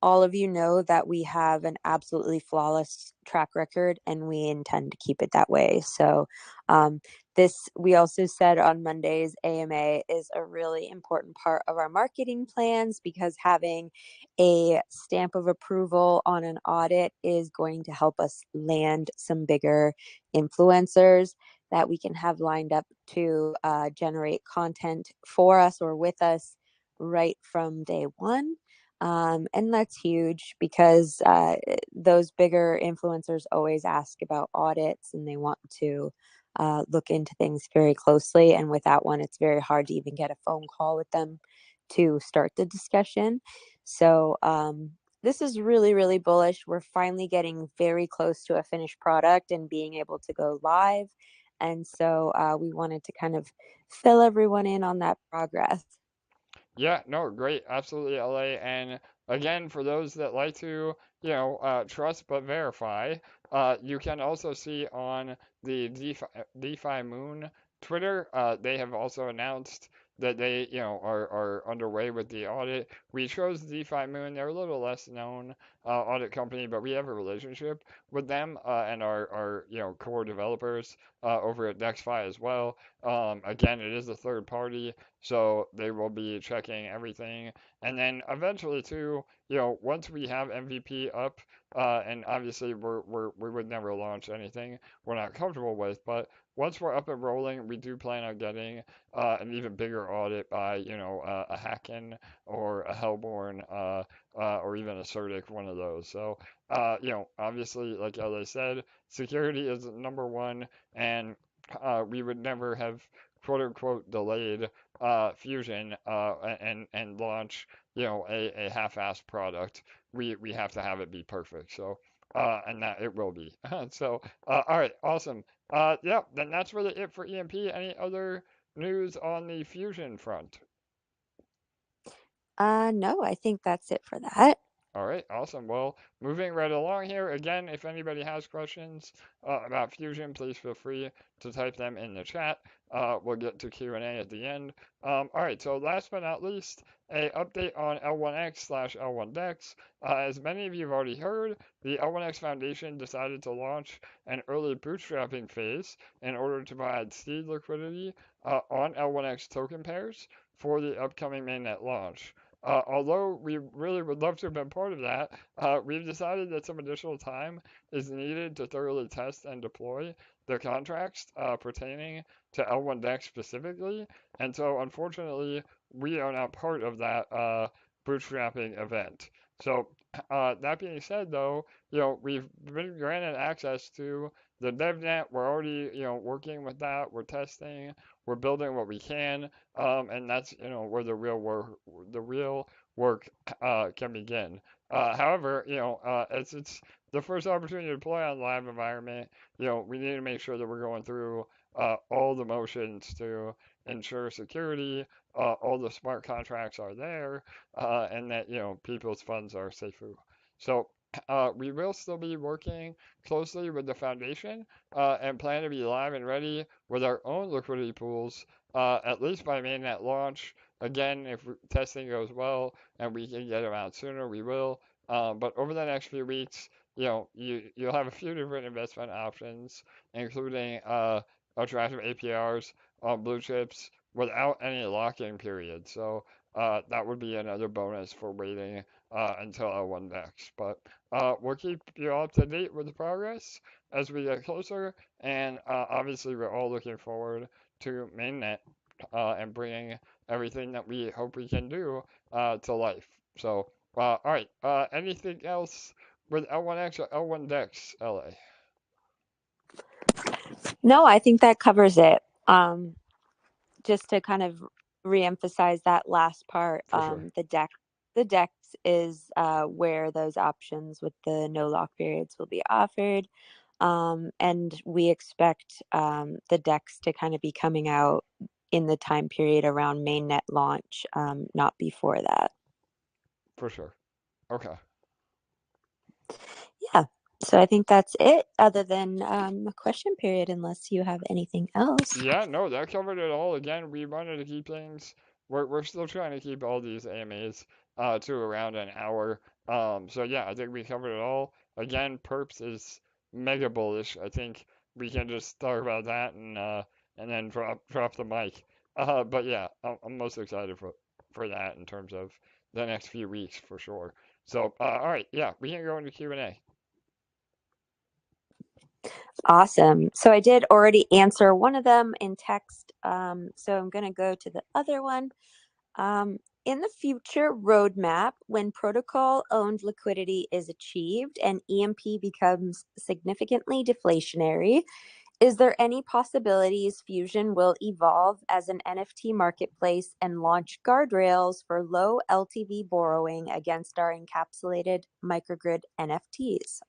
All of you know that we have an absolutely flawless track record and we intend to keep it that way. So this, we also said on Monday's AMA, is a really important part of our marketing plans because having a stamp of approval on an audit is going to help us land some bigger influencers that we can have lined up to generate content for us or with us right from day one. And that's huge because those bigger influencers always ask about audits and they want to look into things very closely. And with that one, it's very hard to even get a phone call with them to start the discussion. So this is really, really bullish. We're finally getting very close to a finished product and being able to go live. And so we wanted to kind of fill everyone in on that progress.
Yeah, no, great, absolutely, LA. And again, for those that like to, trust but verify, you can also see on the DeFi Moon Twitter, they have also announced that they, are underway with the audit. We chose DeFi Moon; they're a little less known audit company, but we have a relationship with them and our core developers over at DexFi as well. Again, it is a third party. So they will be checking everything. And then eventually too, once we have MVP up, and obviously we would never launch anything we're not comfortable with, but once we're up and rolling, we do plan on getting an even bigger audit by, a Hacken or a Hellborn, or even a Certic, one of those. So, obviously, like I said, security is number one, and we would never have quote unquote delayed Fusion and launch a half-assed product. We have to have it be perfect. So and that it will be. So all right, awesome. Yeah, then that's really it for EMP. Any other news on the Fusion front?
No, I think that's it for that.
All right, awesome. Well, moving right along here, again, if anybody has questions about Fusion, please feel free to type them in the chat. We'll get to Q&A at the end. All right, so last but not least, a update on L1X/L1DEX. As many of you have already heard, the L1X Foundation decided to launch an early bootstrapping phase in order to provide seed liquidity on L1X token pairs for the upcoming mainnet launch. Although we really would love to have been part of that, we've decided that some additional time is needed to thoroughly test and deploy the contracts pertaining to L1DEX specifically. And so, unfortunately, we are not part of that bootstrapping event. So, that being said, though, we've been granted access to the DevNet, we're already, working with that. We're testing. We're building what we can, and that's, where the real work can begin. However, it's the first opportunity to deploy on live environment. We need to make sure that we're going through all the motions to ensure security, all the smart contracts are there, and that people's funds are safe. So we will still be working closely with the foundation and plan to be live and ready with our own liquidity pools at least by mainnet launch. Again, if testing goes well and we can get them out sooner, we will. But over the next few weeks, you'll have a few different investment options, including attractive APRs on blue chips without any lock-in period. So that would be another bonus for waiting until L1X. But we'll keep you all up to date with the progress as we get closer, and obviously we're all looking forward to mainnet and bringing everything that we hope we can do to life. So, all right. Anything else with L1X or L1DEX, LA?
No, I think that covers it. Just to kind of reemphasize that last part,
For sure.
the DEX is where those options with the no lock periods will be offered. And we expect the DEX to kind of be coming out in the time period around mainnet launch, not before that.
For sure. Okay.
Yeah. So I think that's it, other than a question period, unless you have anything else.
Yeah, no, that covered it all. Again, we wanted to keep things. We're still trying to keep all these AMAs to around an hour. So yeah, I think we covered it all. Again, Perps is mega bullish. I think we can just talk about that and then drop the mic. But yeah, I'm most excited for that in terms of the next few weeks for sure. So all right, yeah, we can go into Q&A.
Awesome. So I did already answer one of them in text. So I'm going to go to the other one. In the future roadmap, when protocol-owned liquidity is achieved and EMP becomes significantly deflationary, is there any possibilities Fusion will evolve as an NFT marketplace and launch guardrails for low LTV borrowing against our encapsulated microgrid NFTs?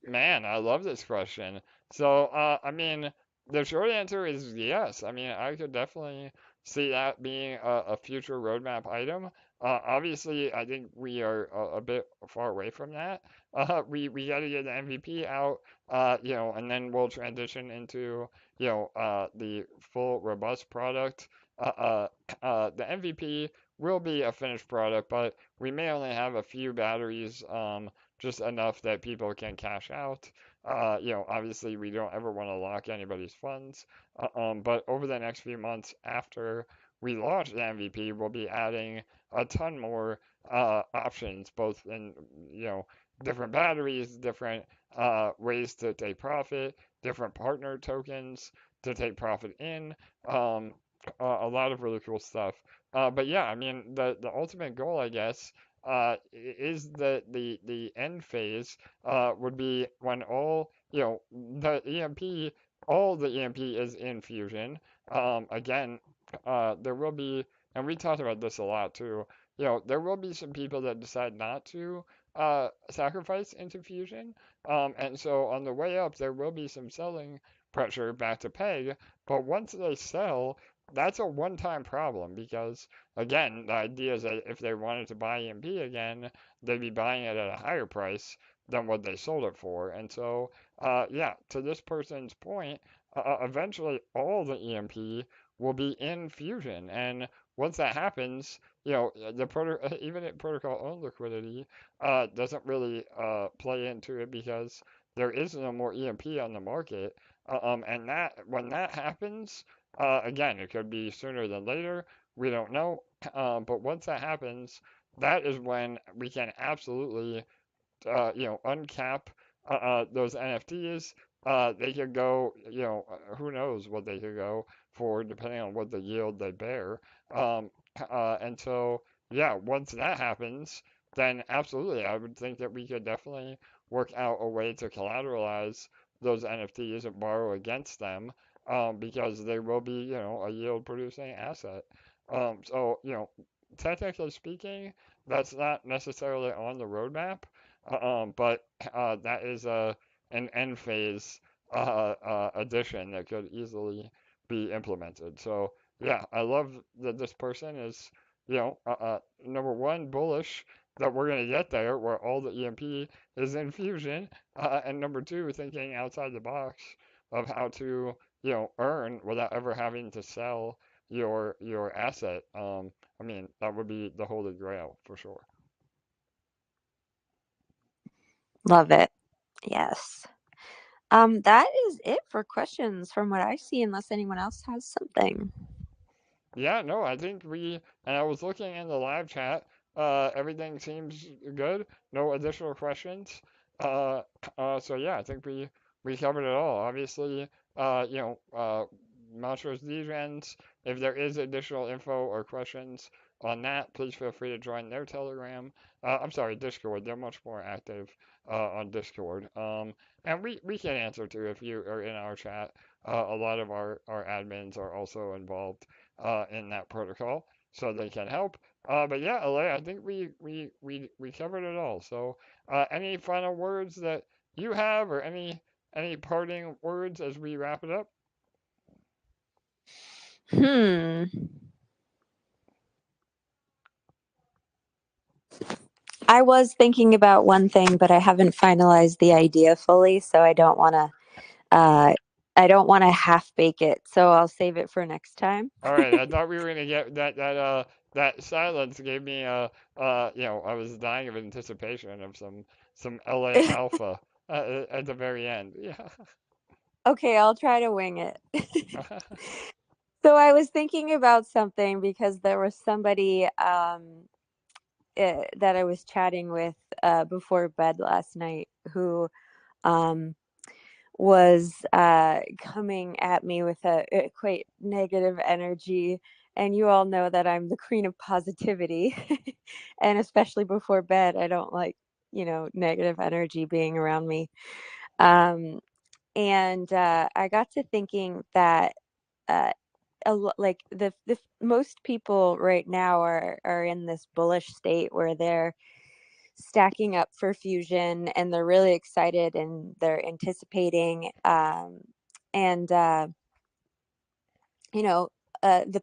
Man, I love this question. So, I mean, the short answer is yes. I mean, I could definitely see that being a future roadmap item. Obviously, I think we are a bit far away from that. We got to get the MVP out, and then we'll transition into, the full robust product. The MVP will be a finished product, but we may only have a few batteries. Just enough that people can cash out. Obviously, we don't ever want to lock anybody's funds. But over the next few months after we launch the MVP, we'll be adding a ton more options, both in, different batteries, different ways to take profit, different partner tokens to take profit in. A lot of really cool stuff. But yeah, I mean, the ultimate goal, I guess, is that the end phase would be when the EMP, all the EMP is in Fusion. Again, there will be, and we talked about this a lot too. There will be some people that decide not to sacrifice into Fusion, and so on the way up, there will be some selling pressure back to peg. But once they sell, that's a one-time problem because again, the idea is that if they wanted to buy EMP again, they'd be buying it at a higher price than what they sold it for. And so, yeah, to this person's point, eventually all the EMP will be in Fusion. And once that happens, even at protocol-owned liquidity doesn't really play into it because there is no more EMP on the market. And when that happens, again, it could be sooner than later. We don't know. But once that happens, that is when we can absolutely, uncap those NFTs. They could go, who knows what they could go for, depending on what the yield they bear. Um, and so, yeah, once that happens, then absolutely, I would think that we could definitely work out a way to collateralize those NFTs and borrow against them, because they will be, a yield producing asset. So, technically speaking, that's not necessarily on the roadmap, but that is an end phase addition that could easily be implemented. So, yeah, I love that this person is, number one, bullish that we're going to get there where all the EMP is in fusion, and number two, thinking outside the box of how to, earn without ever having to sell your asset. I mean, that would be the holy grail for sure.
Love it. Yes. That is it for questions from what I see, unless anyone else has something.
Yeah, no, I think and I was looking in the live chat, everything seems good. No additional questions. Uh, so yeah, I think we covered it all. Obviously, Monstro's DEGENZ. If there is additional info or questions on that, please feel free to join their Telegram. I'm sorry, Discord. They're much more active on Discord. And we can answer too if you are in our chat. A lot of our admins are also involved in that protocol, so they can help. But yeah, LA, I think we covered it all. So, any final words that you have, or any parting words as we wrap it up?
I was thinking about one thing, but I haven't finalized the idea fully, so I don't want to half bake it. So I'll save it for next time.
All right, I thought we were gonna get that silence gave me I was dying of anticipation of some LA alpha at the very end. Yeah.
Okay, I'll try to wing it. So I was thinking about something because there was somebody that I was chatting with before bed last night who was coming at me with a quite negative energy. And you all know that I'm the queen of positivity. And especially before bed, I don't like, negative energy being around me. And I got to thinking that like the most people right now are in this bullish state where they're stacking up for fusion and they're really excited and they're anticipating and the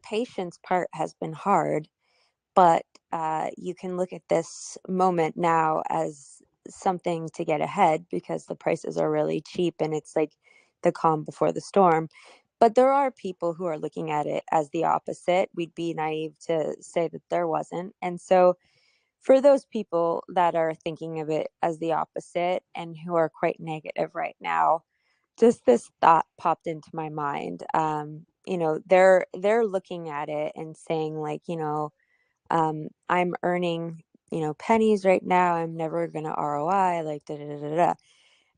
patience part has been hard, but you can look at this moment now as something to get ahead because the prices are really cheap and it's like the calm before the storm. But there are people who are looking at it as the opposite. We'd be naive to say that there wasn't. And so for those people that are thinking of it as the opposite and who are quite negative right now, just this thought popped into my mind. They're looking at it and saying like, I'm earning, pennies right now. I'm never gonna ROI, like da da da da da.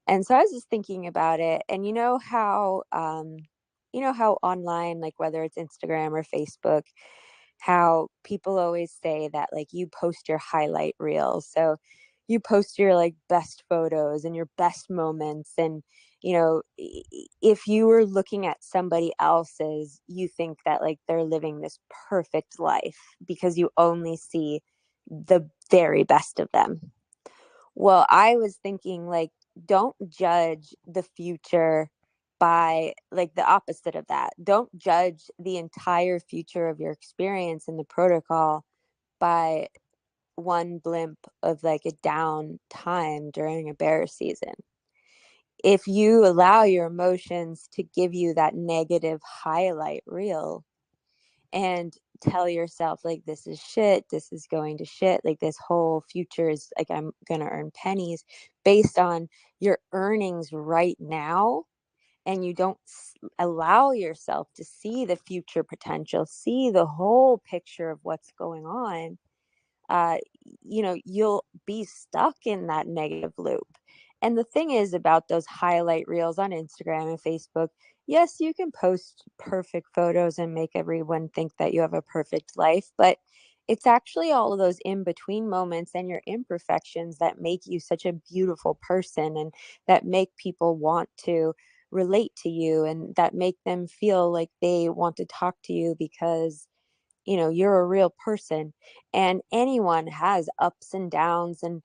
And so I was just thinking about it, and how online, like whether it's Instagram or Facebook, how people always say that like you post your highlight reels. So you post your like best photos and your best moments, and if you were looking at somebody else's, you think that like they're living this perfect life because you only see the very best of them. Well, I was thinking like, don't judge the future by like the opposite of that. Don't judge the entire future of your experience in the protocol by one blimp of like a down time during a bear season. If you allow your emotions to give you that negative highlight reel and tell yourself like this is shit, this is going to shit, like this whole future is like I'm gonna earn pennies based on your earnings right now, and you don't allow yourself to see the future potential, see the whole picture of what's going on, uh, you'll be stuck in that negative loop. And the thing is about those highlight reels on Instagram and Facebook, yes, you can post perfect photos and make everyone think that you have a perfect life, but it's actually all of those in-between moments and your imperfections that make you such a beautiful person, and that make people want to relate to you, and that make them feel like they want to talk to you because, you're a real person. And anyone has ups and downs and,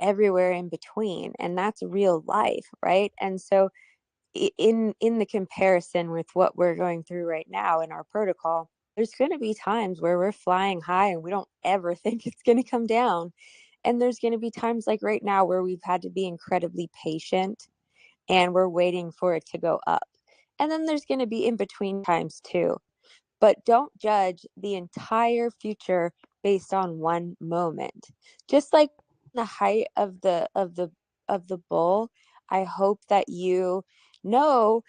everywhere in between, and that's real life, right? And so in the comparison with what we're going through right now in our protocol, there's going to be times where we're flying high and we don't ever think it's going to come down. And there's going to be times like right now where we've had to be incredibly patient and we're waiting for it to go up. And then there's going to be in between times too. But don't judge the entire future based on one moment. Just like the height of the bull, I hope that you know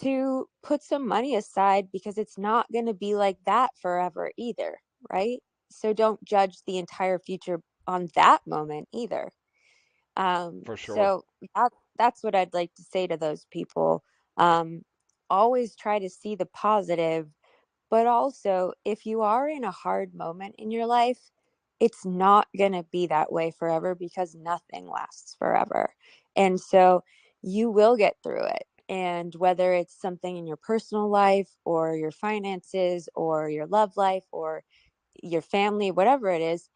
to put some money aside, because it's not going to be like that forever either, right? So don't judge the entire future on that moment either.
For sure.
So that's what I'd like to say to those people. Um, Always try to see the positive, but also, if you are in a hard moment in your life, it's not going to be that way forever, because nothing lasts forever. And so you will get through it. And whether it's something in your personal life or your finances or your love life or your family, whatever it is,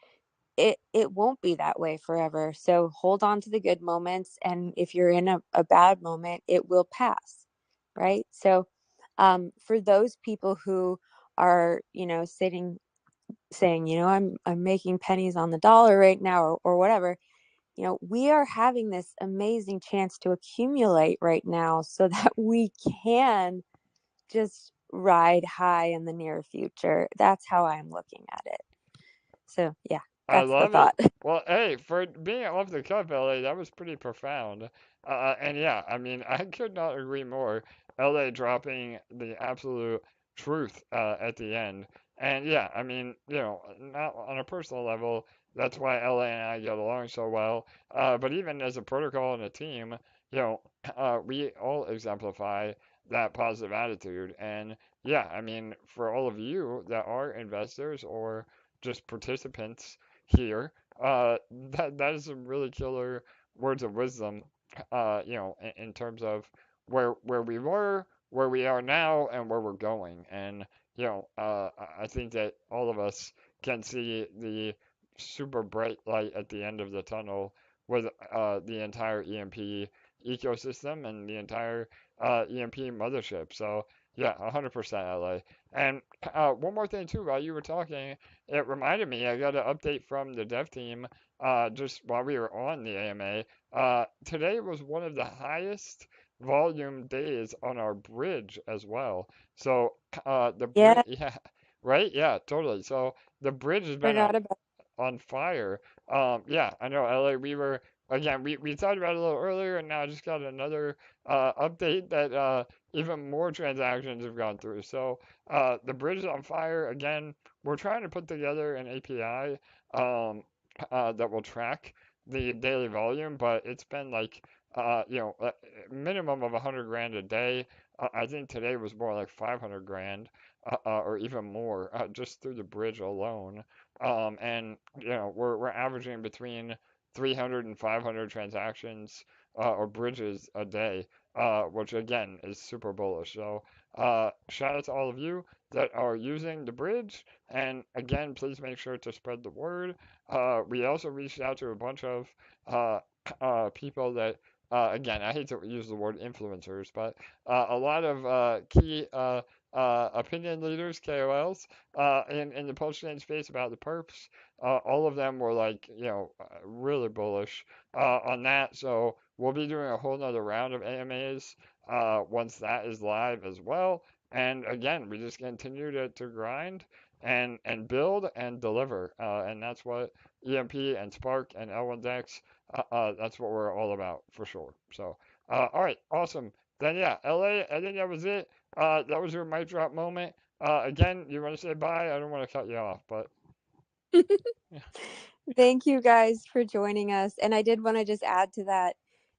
it won't be that way forever. So hold on to the good moments. And if you're in a bad moment, it will pass. Right. So for those people who are, sitting saying, I'm making pennies on the dollar right now, or whatever, we are having this amazing chance to accumulate right now so that we can just ride high in the near future. That's how I'm looking at it. So yeah,
I
that's the
love it.
thought.
Well, hey, for being off the cuff, LA, that was pretty profound. And yeah, I mean, I could not agree more. LA dropping the absolute truth at the end. And yeah, I mean, not on a personal level, that's why LA and I get along so well. But even as a protocol and a team, you know, we all exemplify that positive attitude. And yeah, I mean, for all of you that are investors or just participants here. That is some really killer words of wisdom. In terms of where we were, where we are now, and where we're going. And I think that all of us can see the super bright light at the end of the tunnel with the entire EMP ecosystem and the entire EMP mothership. So yeah, 100% LA. And one more thing too, while you were talking, it reminded me, I got an update from the dev team just while we were on the AMA. Today was one of the highest volume days on our bridge as well. So the bridge,
Yeah,
yeah, right? Yeah, totally. So the bridge has been
forgot about.
on fire. Yeah, I know, LA. We were again. We talked about it a little earlier, and now I just got another update that even more transactions have gone through. So the bridge is on fire again. We're trying to put together an API that will track the daily volume, but it's been like a minimum of 100 grand a day. I think today was more like 500 grand or even more just through the bridge alone. And we're averaging between 300 and 500 transactions or bridges a day, which again is super bullish. So shout out to all of you that are using the bridge. And again, please make sure to spread the word. We also reached out to a bunch of uh, people that, again, I hate to use the word influencers, but a lot of key opinion leaders, KOLs, in the post-chain space about the perps. All of them were like, really bullish on that. So we'll be doing a whole nother round of AMAs once that is live as well. And again, we just continue to grind and build and deliver. And that's what EMP and Spark and L1X, that's what we're all about for sure. So, all right, awesome. Then yeah, LA, I think that was it. That was your mic drop moment. Again, you want to say bye? I don't want to cut you off, but
Thank you guys for joining us. And I did want to just add to that.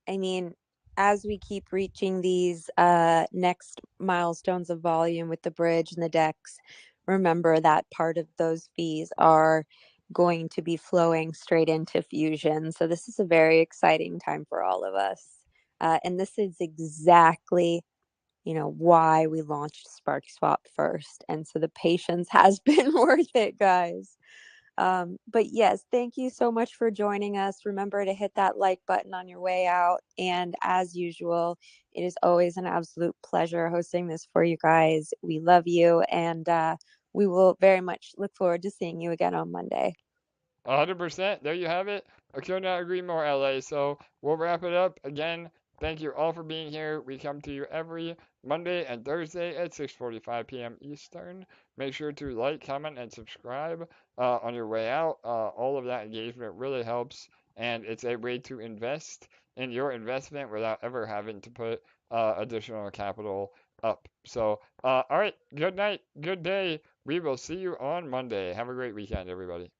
I mean, as we keep reaching these next milestones of volume with the bridge and the decks, remember that part of those fees are going to be flowing straight into Fusion. So this is a very exciting time for all of us. And this is exactly, why we launched Sparkswap first. And so the patience has been worth it, guys. But yes, thank you so much for joining us. Remember to hit that like button on your way out. And as usual, it is always an absolute pleasure hosting this for you guys. We love you, and we will very much look forward to seeing you again on Monday.
100%. There you have it. I could not agree more, LA. So we'll wrap it up. Again, thank you all for being here. We come to you every Monday and Thursday at 6:45 p.m. Eastern. Make sure to like, comment, and subscribe on your way out. All of that engagement really helps, and it's a way to invest in your investment without ever having to put additional capital up. So, all right, good night, good day. We will see you on Monday. Have a great weekend, everybody.